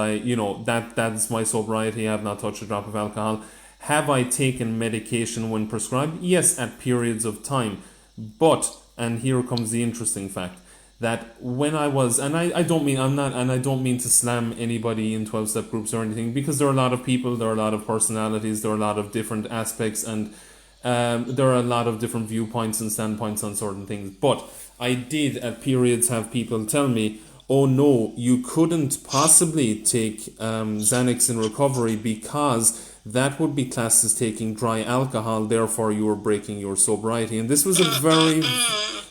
that's my sobriety. I have not touched a drop of alcohol. Have I taken medication when prescribed? Yes, at periods of time. But, and here comes the interesting fact, that when I was, and I don't mean, I'm not, and I don't mean to slam anybody in 12-step groups or anything, because there are a lot of people, there are a lot of personalities, there are a lot of different aspects, and there are a lot of different viewpoints and standpoints on certain things. But I did at periods have people tell me, oh no, you couldn't possibly take Xanax in recovery because that would be classed as taking dry alcohol, therefore you were breaking your sobriety. And this was a very,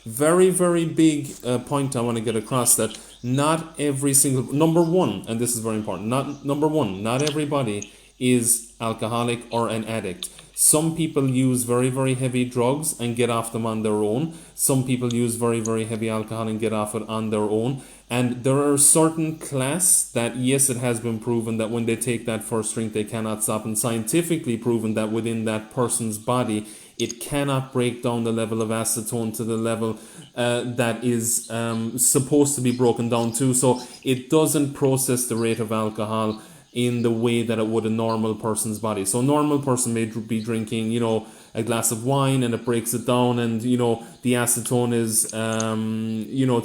very, very big point I want to get across, that not every single, number one, and this is very important, not everybody is alcoholic or an addict. Some people use very, very heavy drugs and get off them on their own. Some people use very, very heavy alcohol and get off it on their own. And there are certain class that, yes, it has been proven that when they take that first drink, they cannot stop, and scientifically proven that within that person's body, it cannot break down the level of acetone to the level that is supposed to be broken down to. So it doesn't process the rate of alcohol in the way that it would a normal person's body. So a normal person may be drinking, a glass of wine, and it breaks it down, and, the acetone is,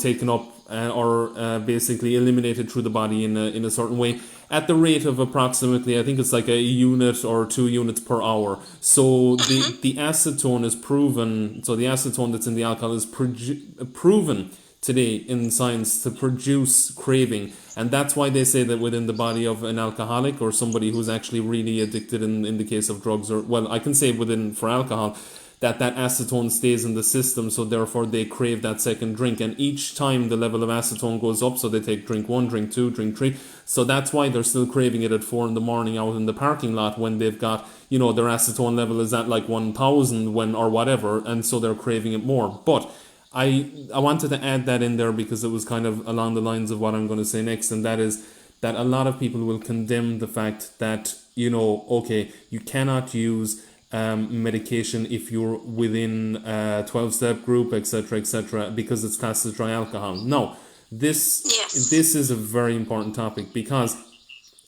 taken up or basically eliminated through the body in a certain way at the rate of approximately, I think it's like a unit or 2 units per hour. So the acetone is proven, so the acetone that's in the alcohol is proven today in science to produce craving. And that's why they say that within the body of an alcoholic or somebody who's actually really addicted in the case of drugs, or, well, I can say for alcohol, that acetone stays in the system, so therefore they crave that second drink. And each time the level of acetone goes up, so they take drink 1, drink 2, drink 3. So that's why they're still craving it at 4 in the morning out in the parking lot when they've got, their acetone level is at like 1,000 or whatever, and so they're craving it more. But I wanted to add that in there because it was kind of along the lines of what I'm going to say next, and that is that a lot of people will condemn the fact that, okay, you cannot use medication if you're within a 12-step group, etc., because it's classed as dry alcohol. No, this is a very important topic, because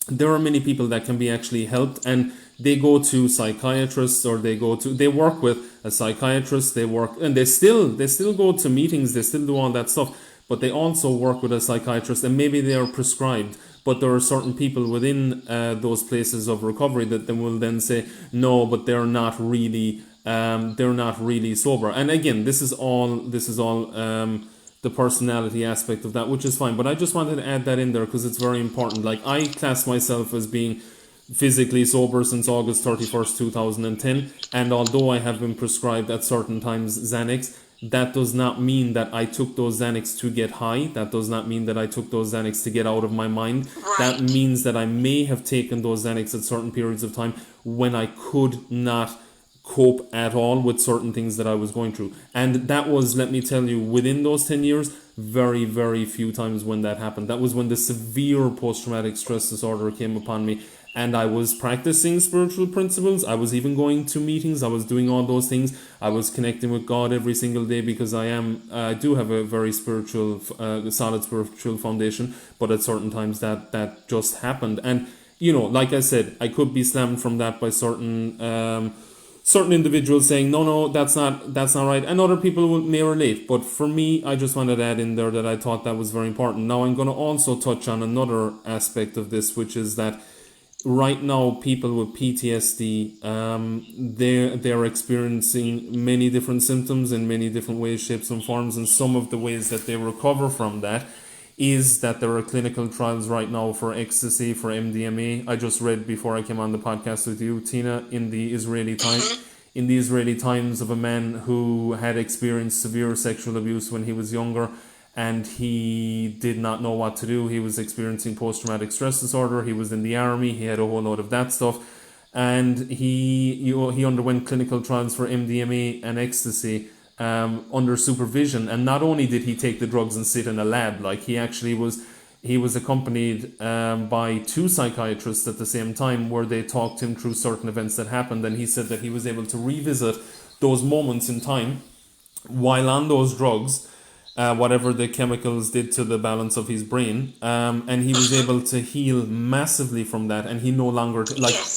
there are many people that can be actually helped, and they go to psychiatrists, or they work with a psychiatrist, and they still go to meetings, they still do all that stuff, but they also work with a psychiatrist, and maybe they are prescribed. But there are certain people within those places of recovery that they will then say, no, but they're not really sober. And again, this is all the personality aspect of that, which is fine. But I just wanted to add that in there because it's very important. Like, I class myself as being physically sober since August 31st, 2010. And although I have been prescribed at certain times Xanax, that does not mean that I took those Xanax to get high. That does not mean that I took those Xanax to get out of my mind. Right. That means that I may have taken those Xanax at certain periods of time when I could not cope at all with certain things that I was going through. And that was, let me tell you, within those 10 years, very, very few times when that happened. That was when the severe post-traumatic stress disorder came upon me. And I was practicing spiritual principles. I was even going to meetings. I was doing all those things. I was connecting with God every single day because I do have a very spiritual, solid spiritual foundation. But at certain times that just happened. And, like I said, I could be slammed from that by certain individuals saying, no, that's not right. And other people may relate. But for me, I just wanted to add in there that I thought that was very important. Now I'm going to also touch on another aspect of this, which is that right now, people with PTSD, they're experiencing many different symptoms in many different ways, shapes, and forms. And some of the ways that they recover from that is that there are clinical trials right now for ecstasy, for MDMA. I just read before I came on the podcast with you, Tina, in the Israeli Times. In the Israeli Times, of a man who had experienced severe sexual abuse when he was younger, and he did not know what to do. He was experiencing post-traumatic stress disorder. He was in the army. He had a whole load of that stuff, and he underwent clinical trials for MDMA and ecstasy under supervision. And not only did he take the drugs and sit in a lab, like he was accompanied by two psychiatrists at the same time, where they talked him through certain events that happened. And he said that he was able to revisit those moments in time while on those drugs, whatever the chemicals did to the balance of his brain, and he was able to heal massively from that. And he no longer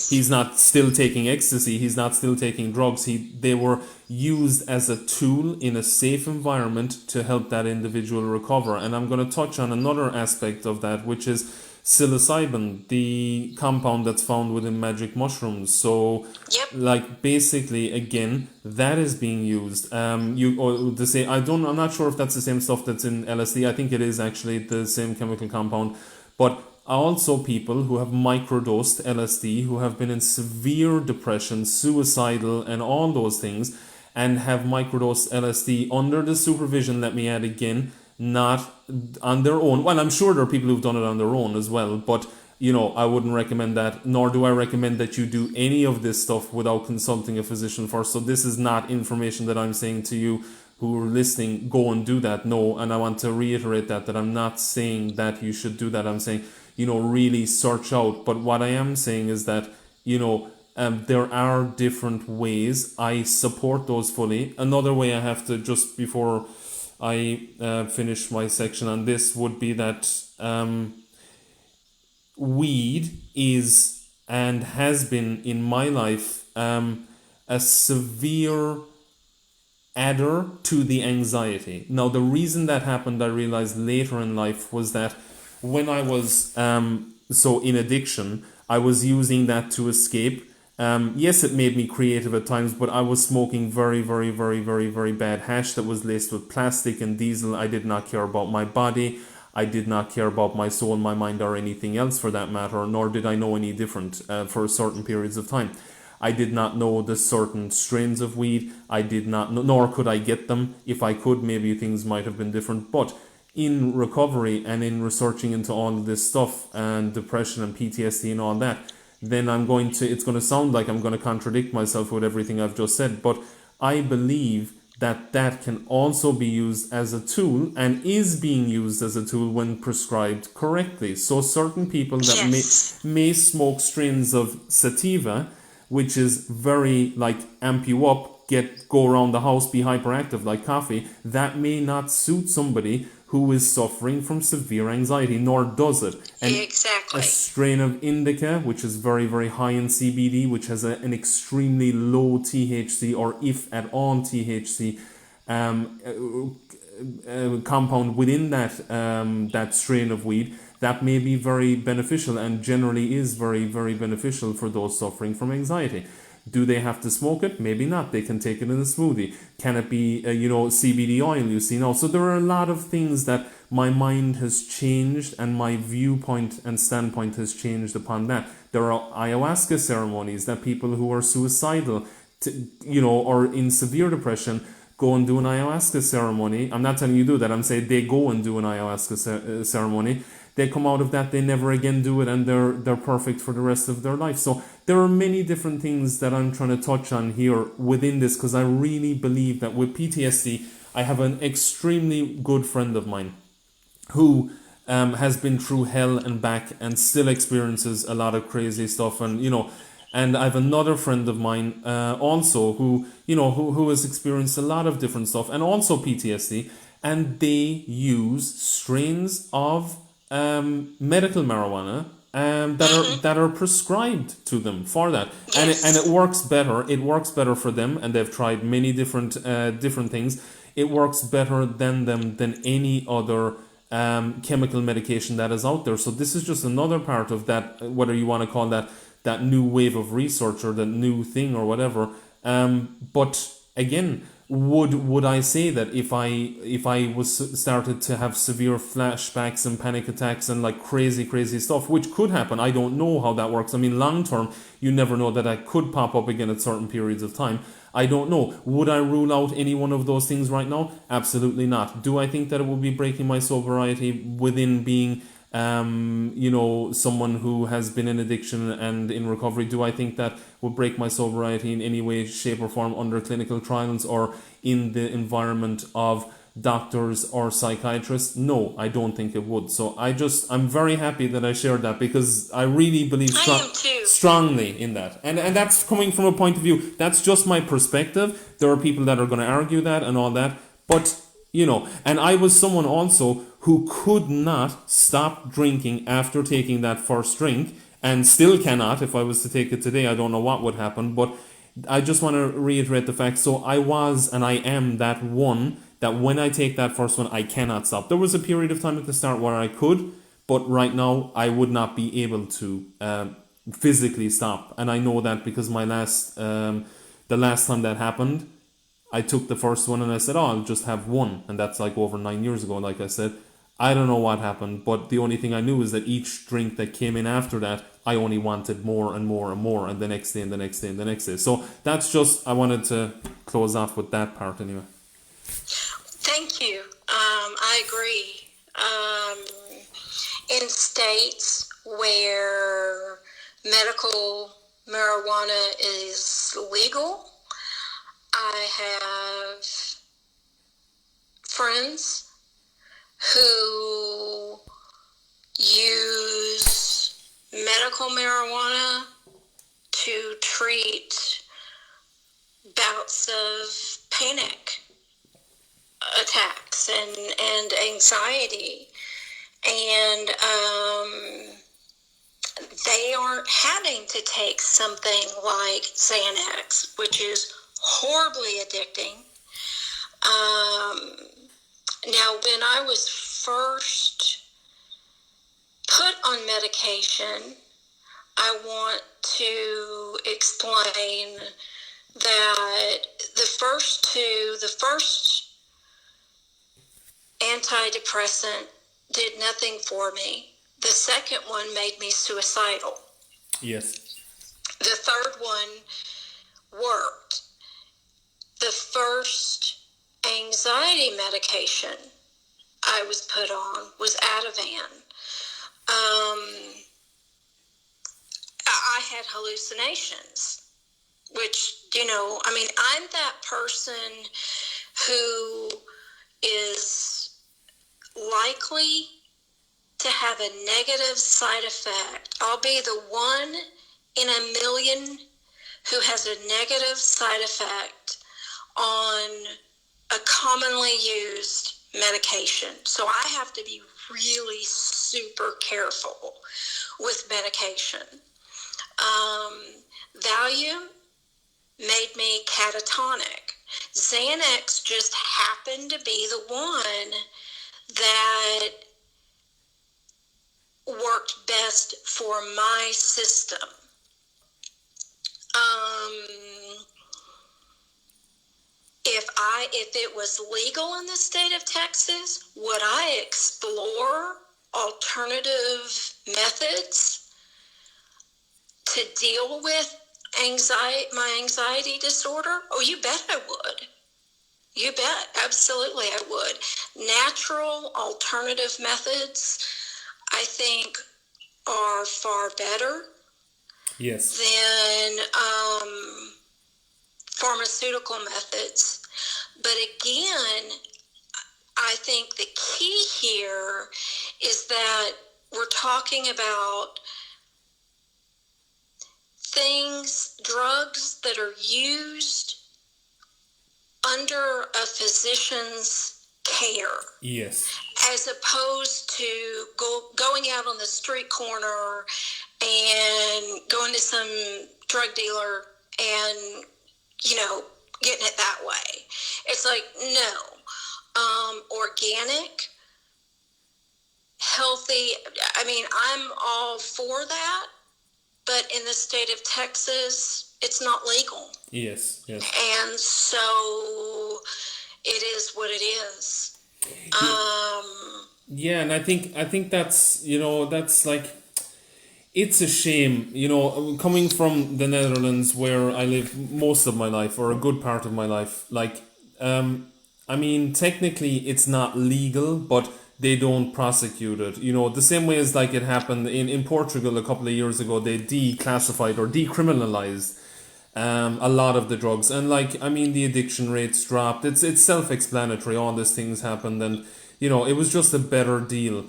he's not still taking ecstasy, he's not still taking drugs. They were used as a tool in a safe environment to help that individual recover. And I'm going to touch on another aspect of that, which is psilocybin, the compound that's found within magic mushrooms. So, like, basically, again, that is being used. I'm not sure if that's the same stuff that's in LSD. I think it is actually the same chemical compound. But also people who have microdosed LSD, who have been in severe depression, suicidal, and all those things, and have microdosed LSD under the supervision, let me add again, not on their own. Well, I'm sure there are people who've done it on their own as well, but I wouldn't recommend that, nor do I recommend that you do any of this stuff without consulting a physician first. So this is not information that I'm saying to you who are listening, go and do that. No, and I want to reiterate that I'm not saying that you should do that. I'm saying, really search out. But what I am saying is that, there are different ways. I support those fully. Another way I have to, just before I finish my section on this, would be that weed is and has been in my life a severe adder to the anxiety. Now, the reason that happened, I realized later in life, was that when I was in addiction, I was using that to escape. Yes, it made me creative at times, but I was smoking very, very, very, very, very bad hash that was laced with plastic and diesel. I did not care about my body. I did not care about my soul, my mind, or anything else for that matter, nor did I know any different for certain periods of time. I did not know the certain strains of weed. I did not know, nor could I get them. If I could, maybe things might have been different. But in recovery and in researching into all of this stuff and depression and PTSD and all that, then it's going to sound like I'm going to contradict myself with everything I've just said, but I believe that can also be used as a tool, and is being used as a tool when prescribed correctly. So certain people that may smoke strains of sativa, which is very amp you up, go around the house, be hyperactive like coffee, that may not suit somebody who is suffering from severe anxiety, nor does it. And exactly. A strain of indica, which is very, very high in CBD, which has an extremely low THC, or if at all THC, compound within that strain of weed, that may be very beneficial, and generally is very, very beneficial for those suffering from anxiety. Do they have to smoke it? Maybe not. They can take it in a smoothie. Can it be, CBD oil, So there are a lot of things that my mind has changed, and my viewpoint and standpoint has changed upon that. There are ayahuasca ceremonies that people who are suicidal, or in severe depression, go and do an ayahuasca ceremony. I'm not telling you to do that. I'm saying they go and do an ayahuasca ceremony. They come out of that, they never again do it, and they're perfect for the rest of their life. So there are many different things that I'm trying to touch on here within this, because I really believe that with PTSD, I have an extremely good friend of mine who has been through hell and back and still experiences a lot of crazy stuff, and I have another friend of mine also who has experienced a lot of different stuff, and also PTSD, and they use strains of medical marijuana that are prescribed to them for that. Yes. And it works better. It works better for them, and they've tried many different things. It works better than any other chemical medication that is out there. So this is just another part of that, whether you want to call that new wave of research or the new thing or whatever. But again, would I say that if I was started to have severe flashbacks and panic attacks and like crazy stuff, which could happen, I don't know how that works. I mean, long term, you never know, that could pop up again at certain periods of time. I don't know. Would I rule out any one of those things right now? Absolutely not. Do I think that it would be breaking my sobriety within being someone who has been in addiction and in recovery? Do I think that would break my sobriety in any way, shape or form under clinical trials or in the environment of doctors or psychiatrists? No, I don't think it would. So I'm very happy that I shared that, because I really believe strongly in that. And that's coming from a point of view, that's just my perspective. There are people that are going to argue that and all that, but and I was someone also who could not stop drinking after taking that first drink, and still cannot. If I was to take it today, I don't know what would happen, but I just want to reiterate the fact. So I was, and I am that one, that when I take that first one, I cannot stop. There was a period of time at the start where I could, but right now I would not be able to physically stop. And I know that because the last time that happened, I took the first one and I said, I'll just have one. And that's like over 9 years ago, like I said. I don't know what happened, but the only thing I knew is that each drink that came in after that, I only wanted more and more and more, and the next day and the next day and the next day. So that's just, I wanted to close off with that part anyway. Thank you. I agree. In states where medical marijuana is legal, I have friends who use medical marijuana to treat bouts of panic attacks and anxiety. And they aren't having to take something like Xanax, which is horribly addicting. Now, when I was first put on medication, I want to explain that the first antidepressant did nothing for me. The second one made me suicidal. Yes. The third one worked. The first anxiety medication I was put on was Ativan. I had hallucinations, which, I'm that person who is likely to have a negative side effect. I'll be the 1 in a million who has a negative side effect on a commonly used medication. So I have to be really super careful with medication. Valium made me catatonic. Xanax just happened to be the one that worked best for my system. If it was legal in the state of Texas, would I explore alternative methods to deal with my anxiety disorder? Oh, you bet I would. You bet. Absolutely I would. Natural alternative methods, I think, are far better than pharmaceutical methods. But again, I think the key here is that we're talking about drugs that are used under a physician's care. Yes. As opposed to going out on the street corner and going to some drug dealer and, getting it that way. It's like, no. Organic healthy. I mean, I'm all for that, but in the state of Texas, it's not legal. Yes, yes. And so it is what it is. Yeah, and I think that's, that's like, it's a shame, coming from the Netherlands where I live most of my life, or a good part of my life. Like, I mean, technically it's not legal, but they don't prosecute it. The same way as like it happened in Portugal a couple of years ago, they declassified or decriminalized a lot of the drugs, and like, I mean, the addiction rates dropped. It's self-explanatory. All these things happened, and it was just a better deal.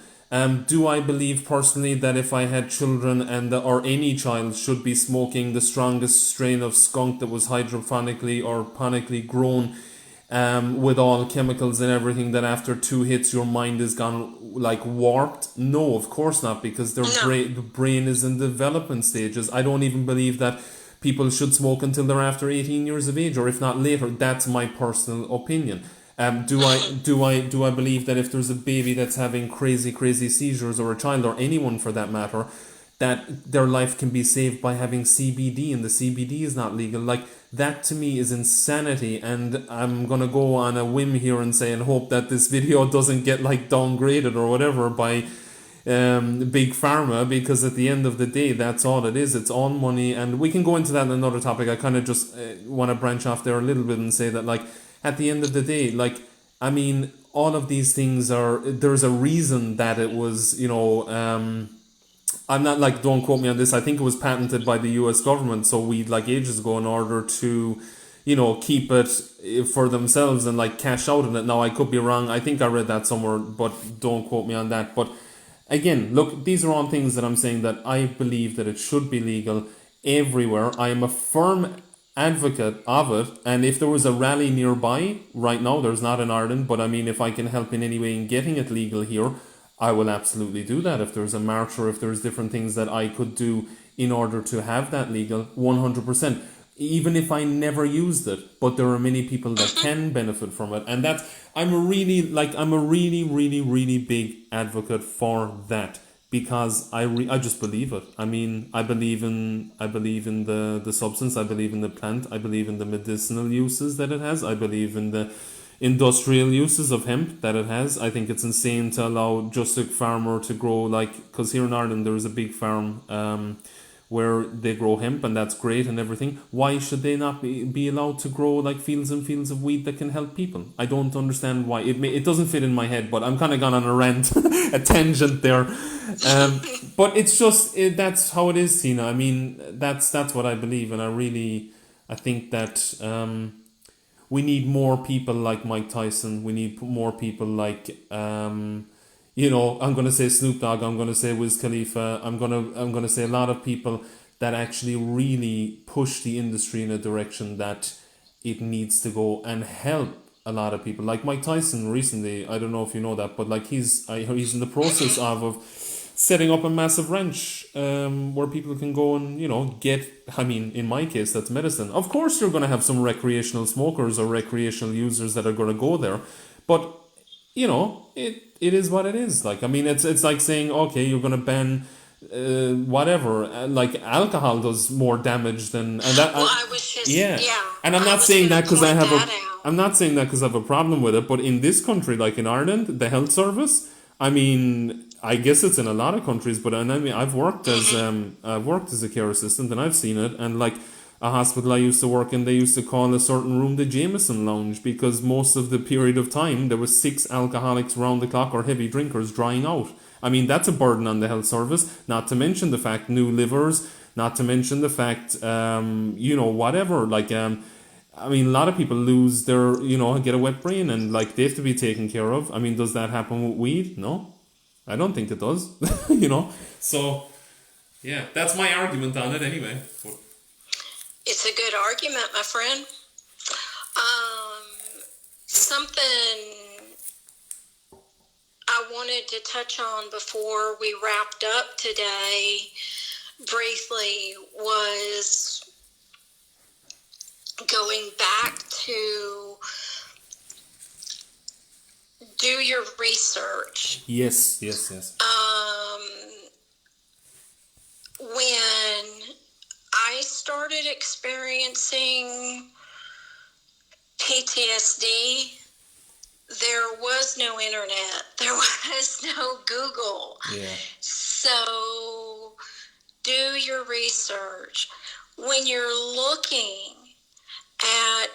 Do I believe personally that if I had children or any child should be smoking the strongest strain of skunk that was hydroponically or ponically grown, with all chemicals and everything, that after 2 hits your mind is gone like warped? No, of course not, because the brain is in development stages. I don't even believe that people should smoke until they're after 18 years of age, or if not later. That's my personal opinion. Do I believe that if there's a baby that's having crazy seizures, or a child, or anyone for that matter, that their life can be saved by having CBD, and the CBD is not legal? Like, that to me is insanity, and I'm gonna go on a whim here and say and hope that this video doesn't get like downgraded or whatever by big pharma, because at the end of the day, that's all it is. It's all money, and we can go into that in another topic. I kind of just want to branch off there a little bit and say that, like, at the end of the day, like, I mean, all of these things there's a reason that it was, I'm not like, don't quote me on this, I think it was patented by the US government, so like ages ago, in order to, keep it for themselves and like cash out on it. Now, I could be wrong. I think I read that somewhere, but don't quote me on that. But again, look, these are all things that I'm saying that I believe that it should be legal everywhere. I am a firm advocate of it, and if there was a rally nearby, right now there's not in Ireland, but I mean, if I can help in any way in getting it legal here, I will absolutely do that. If there's a march, or if there's different things that I could do in order to have that legal, 100%. Even if I never used it, but there are many people that can benefit from it, and I'm a really, really big advocate for that, because I just believe it. I mean, I believe in the substance. I believe in the plant. I believe in the medicinal uses that it has. I believe in the industrial uses of hemp that it has. I think it's insane to allow just a farmer to grow, like, because here in Ireland there is a big farm where they grow hemp, and that's great and everything. Why should they not be allowed to grow like fields and fields of weed that can help people? I don't understand why. It doesn't fit in my head, but I'm kind of gone on a rant, a tangent there. But it's just, that's how it is, Tina. I mean, that's what I believe, and I think that we need more people like Mike Tyson. We need more people like I'm going to say Snoop Dogg, I'm going to say Wiz Khalifa, I'm going to say a lot of people that actually really push the industry in a direction that it needs to go, and help a lot of people. Like Mike Tyson recently, I don't know if you know that, but like he's in the process of setting up a massive ranch where people can go and, get, I mean, in my case, that's medicine. Of course, you're going to have some recreational smokers or recreational users that are going to go there, but it is what it is. Like, I mean, it's like saying, okay, you're going to ban whatever, like alcohol does more damage than, and that. Well, I was just, yeah. And I'm not saying that because I'm not saying that because I have a problem with it, but in this country, like in Ireland, the health service, I mean, I guess it's in a lot of countries, but I mean, I've worked as a care assistant, and I've seen it, and like, a hospital I used to work in, they used to call a certain room the Jameson Lounge, because most of the period of time there was 6 alcoholics round the clock, or heavy drinkers, drying out. I mean, that's a burden on the health service, not to mention the fact new livers, not to mention the fact, whatever, like, I mean, a lot of people lose their, get a wet brain, and like, they have to be taken care of. I mean, does that happen with weed? No, I don't think it does, so, yeah, that's my argument on it anyway. It's a good argument, my friend. Something I wanted to touch on before we wrapped up today briefly was going back to do your research. Yes. When I started experiencing PTSD, there was no internet. There was no Google. Yeah. So do your research. When you're looking at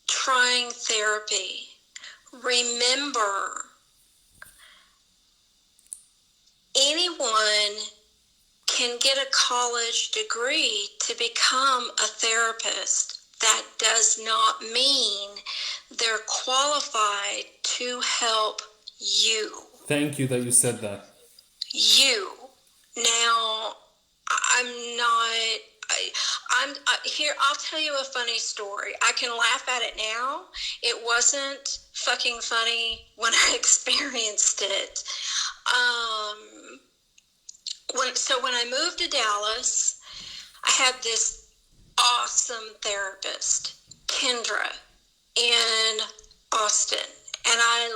trying therapy, remember anyone can get a college degree to become a therapist. That does not mean they're qualified to help you. Thank you that you said that. You. Now, I'm here. I'll tell you a funny story. I can laugh at it now. It wasn't fucking funny when I experienced it. When I moved to Dallas, I had this awesome therapist, Kendra, in Austin, and I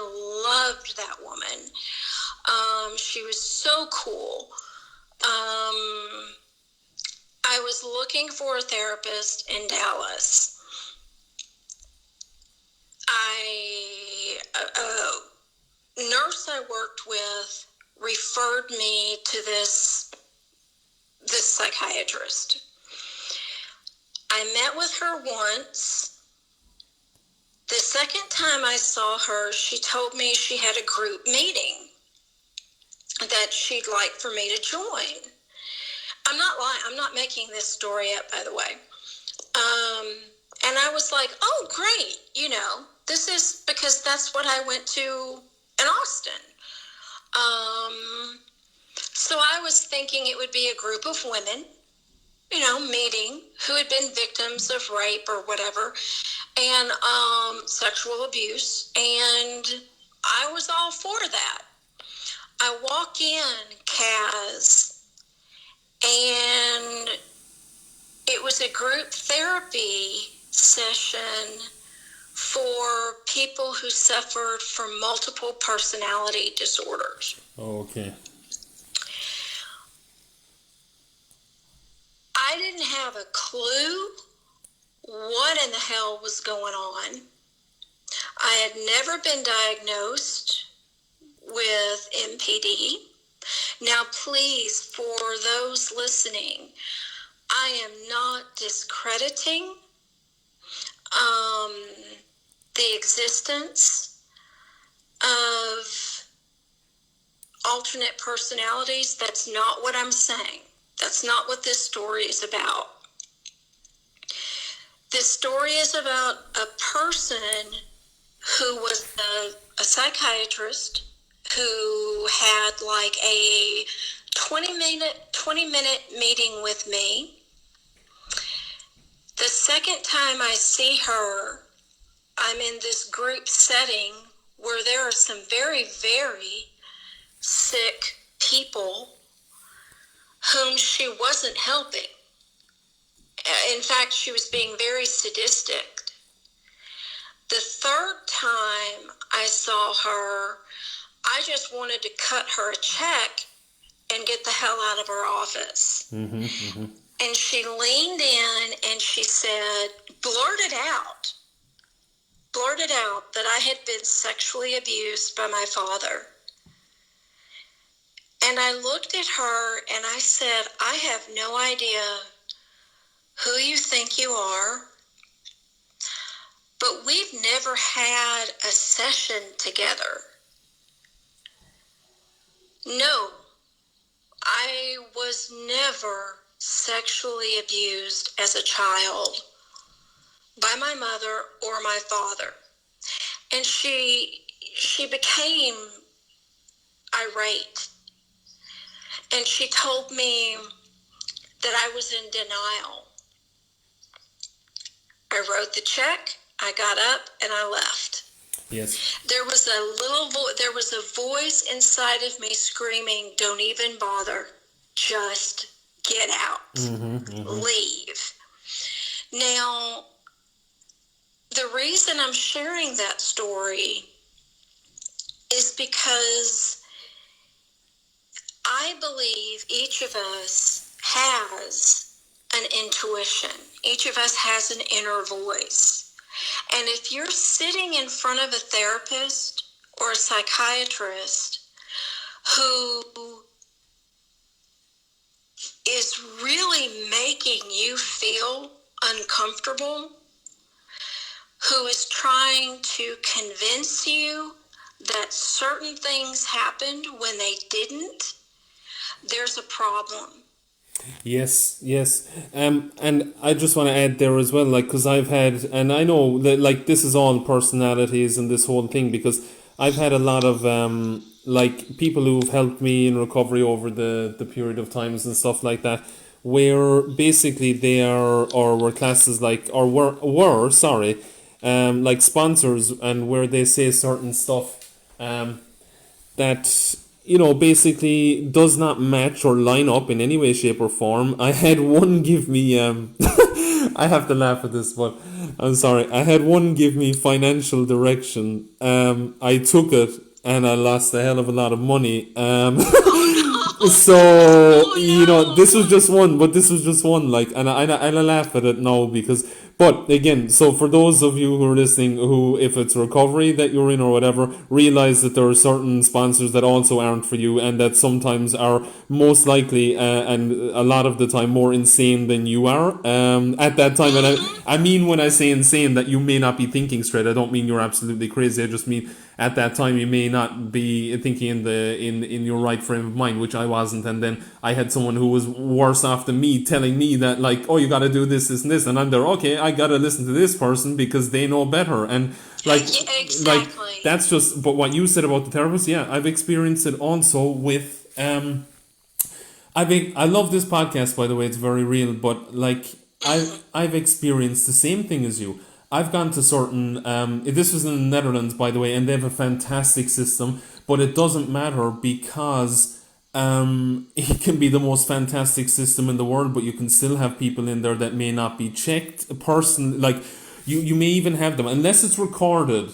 loved that woman. She was so cool. I was looking for a therapist in Dallas. A nurse I worked with referred me to this psychiatrist. I met with her once. The second time I saw her, she told me she had a group meeting that she'd like for me to join. I'm not lying. I'm not making this story up, by the way. And I was like, oh, great. This is because that's what I went to in Austin. So I was thinking it would be a group of women, meeting who had been victims of rape or whatever, and sexual abuse. And I was all for that. I walk in, Kaz, and it was a group therapy session for people who suffered from multiple personality disorders. Oh, okay. I didn't have a clue what in the hell was going on. I had never been diagnosed with MPD. Now, please, for those listening, I am not discrediting the existence of alternate personalities. That's not what I'm saying. That's not what this story is about. This story is about a person who was a psychiatrist who had like a 20-minute meeting with me. The second time I see her, I'm in this group setting where there are some very, very sick people whom she wasn't helping. In fact, she was being very sadistic. The third time I saw her, I just wanted to cut her a check and get the hell out of her office. Mm-hmm, mm-hmm. And she leaned in and she said, blurted out that I had been sexually abused by my father. And I looked at her and I said, I have no idea who you think you are, but we've never had a session together. No, I was never sexually abused as a child by my mother or my father. And she became irate. And she told me that I was in denial. I wrote the check, I got up, and I left. Yes. There was a voice inside of me screaming, don't even bother, just get out, mm-hmm, mm-hmm. leave. Now, the reason I'm sharing that story is because I believe each of us has an intuition. Each of us has an inner voice. And if you're sitting in front of a therapist or a psychiatrist who is really making you feel uncomfortable, who is trying to convince you that certain things happened when they didn't, there's a problem. Yes, yes. And I just want to add there as well, like, because I've had, and I know that, like, this is all personalities and this whole thing, because I've had a lot of, like, people who've helped me in recovery over the period of times and stuff like that, where basically they are, or were classes like, or sorry, like sponsors, and where they say certain stuff, that, you know, basically does not match or line up in any way, shape, or form. I had one give me, I have to laugh at this, but I'm sorry. I had one give me financial direction. I took it and I lost a hell of a lot of money. So, you know, this was just one, but this was just one, like, and I laugh at it now because, but again, so for those of you who are listening, who, if it's recovery that you're in or whatever, realize that there are certain sponsors that also aren't for you, and that sometimes are most likely, and a lot of the time, more insane than you are, at that time. And I mean, when I say insane, that you may not be thinking straight. I don't mean you're absolutely crazy. I just mean at that time you may not be thinking in your right frame of mind, which I wasn't. And then I had someone who was worse off than me telling me that, like, oh, you got to do this, this, and this, and I'm there. Okay, I got to listen to this person because they know better. And like, Yeah, exactly. like that's just. But what you said about the therapist, yeah, I've experienced it also with. I love this podcast, by the way. It's very real, but like I've experienced the same thing as you. I've gone to certain. This was in the Netherlands, by the way, and they have a fantastic system. But it doesn't matter because it can be the most fantastic system in the world, but you can still have people in there that may not be checked. A person, like, you may even have them unless it's recorded,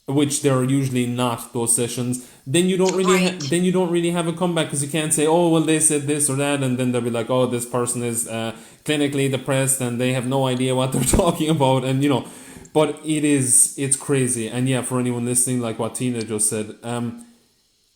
which they're usually not, those sessions. Then you don't really then you don't really have a comeback, because you can't say, oh well, they said this or that, and then they'll be like, oh, this person is clinically depressed and they have no idea what they're talking about, and you know. But it's crazy. And yeah, for anyone listening, like what Tina just said,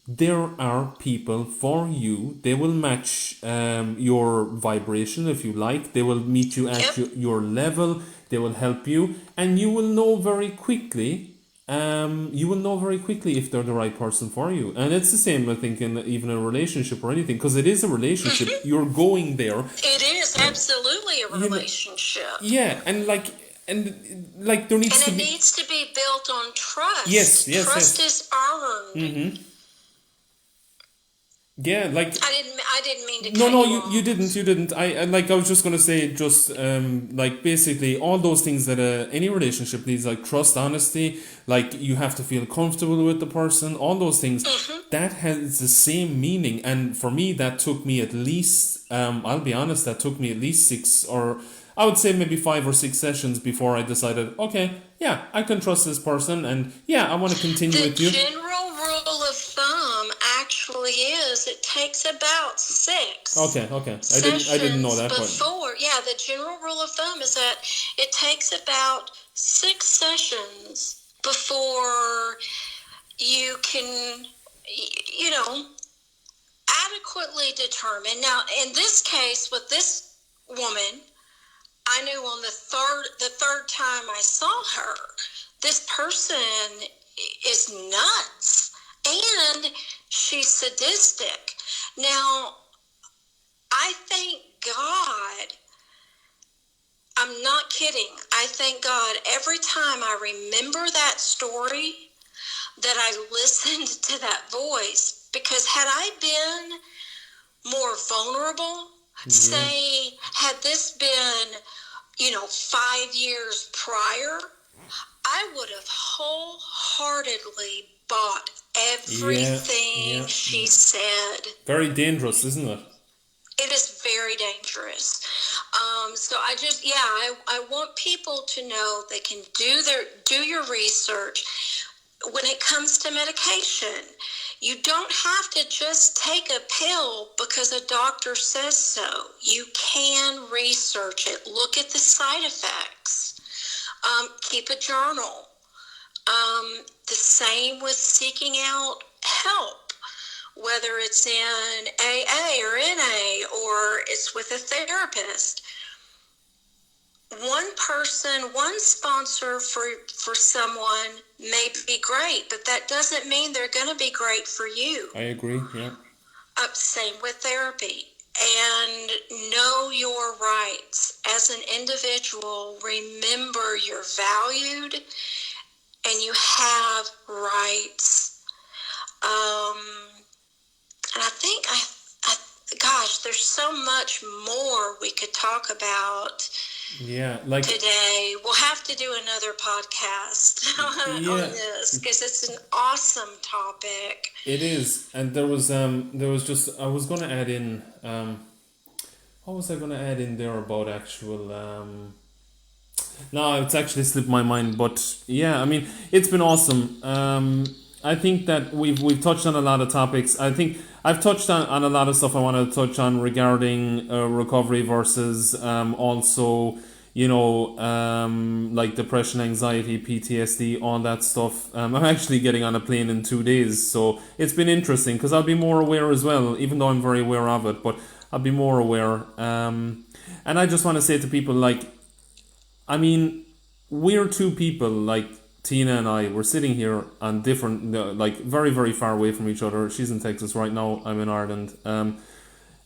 there are people for you. They will match your vibration, if you like. They will meet you at your level. They will help you, and you will know very quickly. You will know very quickly if they're the right person for you. And it's the same, I think, in even a relationship or anything, because it is a relationship. You're going there. It is absolutely a relationship. Yeah, and like there needs to be. And it needs to be built on trust. Yes. Trust is earned. Mm-hmm. Yeah, like I didn't mean to. No, you didn't. I was just gonna say, just like basically all those things that any relationship needs, like trust, honesty, like you have to feel comfortable with the person, all those things. That has the same meaning, and for me that took me at least I'll be honest, that took me at least 6, or I would say maybe 5 or 6 sessions before I decided, okay, yeah, I can trust this person, and yeah, I want to continue with you. The general rule of thumb actually is it takes about 6. Okay. I didn't know that before. Yeah, the general rule of thumb is that it takes about 6 sessions before you can, you know, adequately determine. Now, in this case, with this woman, I knew on the third time I saw her, this person is nuts and she's sadistic. Now, I thank God, I'm not kidding, I thank God every time I remember that story that I listened to that voice, because had I been more vulnerable, say, had this been, 5 years prior, I would have wholeheartedly bought everything she said. Very dangerous, isn't it? It is very dangerous. So I want people to know they can do your research. When it comes to medication, you don't have to just take a pill because a doctor says so. You can research it. Look at the side effects. Keep a journal. The same with seeking out help, whether it's in AA or NA or it's with a therapist. One person, one sponsor for someone may be great, but that doesn't mean they're going to be great for you. I agree, yeah. Same with therapy. And know your rights. As an individual, remember you're valued and you have rights. And I think, gosh, there's so much more we could talk about. Yeah, like today. We'll have to do another podcast on this because it's an awesome topic. It is, and there was just I was going to add in what was I going to add in there about actual no, it's actually slipped my mind, but yeah, I mean, it's been awesome. I think that we've touched on a lot of topics. I think I've touched on a lot of stuff I want to touch on regarding recovery versus also, you know, like depression, anxiety, PTSD, all that stuff. I'm actually getting on a plane in 2 days, so it's been interesting because I'll be more aware as well, even though I'm very aware of it, but I'll be more aware. And I just want to say to people, like, I mean, we're two people, like Tina and I, we're sitting here on different, like very, very far away from each other. She's in Texas right now, I'm in Ireland.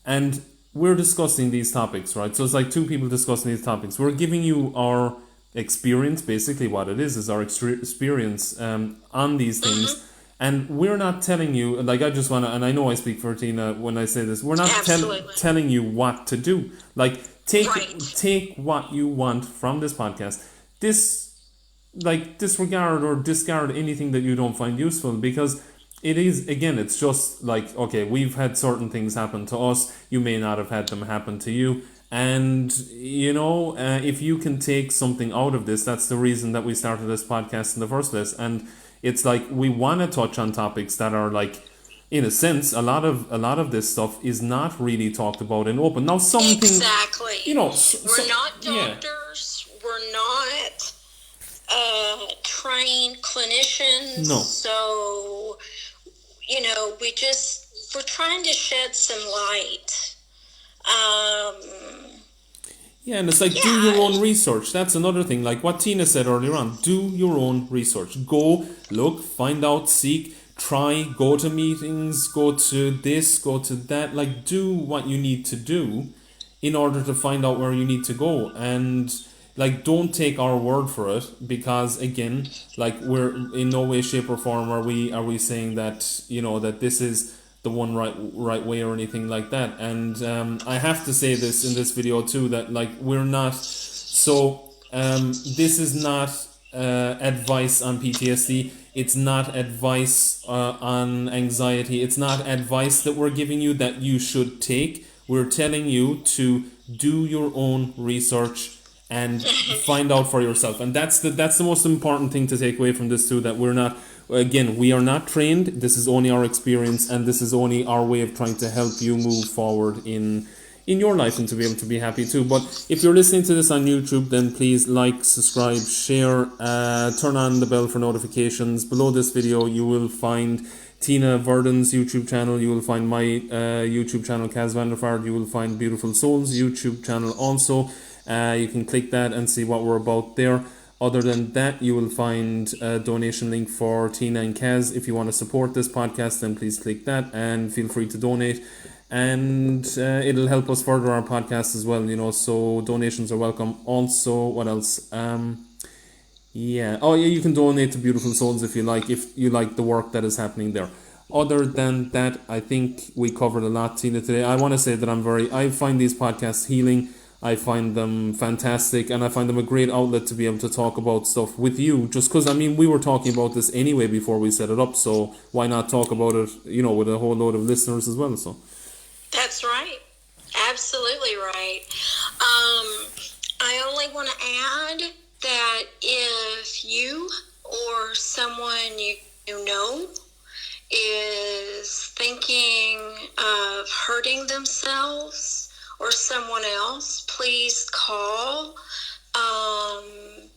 And we're discussing these topics, right? So it's like two people discussing these topics. We're giving you our experience, basically what it is our experience on these things. And we're not telling you, like I just want to, and I know I speak for Tina when I say this, we're not telling you what to do. Like, take what you want from this podcast. Disregard or discard anything that you don't find useful, because it is, again, it's just like, okay, we've had certain things happen to us, you may not have had them happen to you, and you know, if you can take something out of this, that's the reason that we started this podcast in the first place. And it's like, we want to touch on topics that are like, in a sense, a lot of this stuff is not really talked about in open. Now, something, exactly, you know, we're not doctors, we're not trained clinicians. No. So, you know, we're trying to shed some light. Yeah, and it's like, do your own research. That's another thing. Like what Tina said earlier on, do your own research. Go, look, find out, seek, try, go to meetings, go to this, go to that. Like, do what you need to do in order to find out where you need to go. And like, don't take our word for it, because again, like, we're in no way, shape or form are we saying that, you know, that this is the one right way or anything like that. And I have to say this in this video too, that like, we're not, so this is not advice on PTSD. It's not advice on anxiety. It's not advice that we're giving you that you should take. We're telling you to do your own research and find out for yourself. And that's the most important thing to take away from this too, that we're not, again, we are not trained. This is only our experience, and this is only our way of trying to help you move forward in your life and to be able to be happy too. But if you're listening to this on YouTube, then please like, subscribe, share, turn on the bell for notifications. Below this video, you will find Tina Verdon's YouTube channel. You will find my YouTube channel, Kaz Vandervaart. You will find Beautiful Souls YouTube channel also. You can click that and see what we're about there. Other than that, you will find a donation link for Tina and Kaz. If you want to support this podcast, then please click that and feel free to donate. And it'll help us further our podcast as well, you know, so donations are welcome. Also, what else? You can donate to Beautiful Souls if you like the work that is happening there. Other than that, I think we covered a lot, Tina, today. I want to say that I find these podcasts healing. I find them fantastic, and I find them a great outlet to be able to talk about stuff with you, just because, I mean, we were talking about this anyway before we set it up, so why not talk about it, you know, with a whole load of listeners as well, so. That's right. absolutely right. I only want to add that if you or someone you know is thinking of hurting themselves or someone else, please call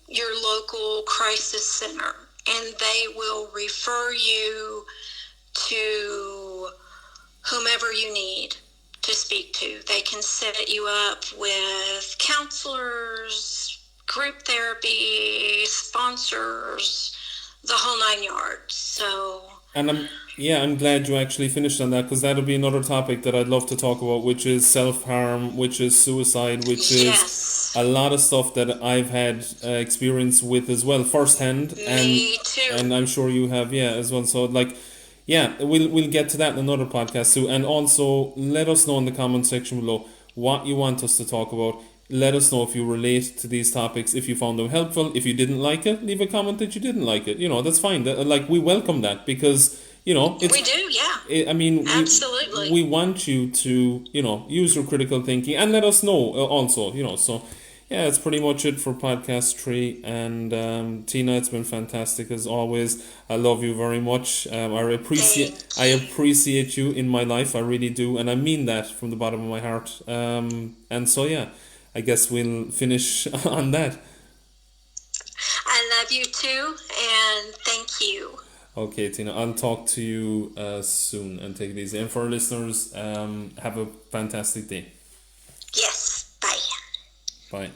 your local crisis center, and they will refer you to whomever you need to speak to. They can set you up with counselors, group therapy, sponsors, the whole 9 yards. So, And I'm glad you actually finished on that, because that'll be another topic that I'd love to talk about, which is self-harm, which is suicide, which is a lot of stuff that I've had experience with as well, firsthand. Me too. And I'm sure you have, as well. So, we'll get to that in another podcast too. And also, let us know in the comment section below what you want us to talk about. Let us know if you relate to these topics, if you found them helpful. If you didn't like it, leave a comment that you didn't like it. That's fine. We welcome that, because, it's... We do, yeah. Absolutely. We want you to, use your critical thinking, and let us know also, So, yeah, that's pretty much it for podcast 3. And Tina, it's been fantastic as always. I love you very much. I appreciate you in my life. I really do, and I mean that from the bottom of my heart. And so, yeah, I guess we'll finish on that. I love you too, and thank you. Okay, Tina, I'll talk to you soon, and take it easy. And for our listeners, have a fantastic day. Yes, bye. Bye.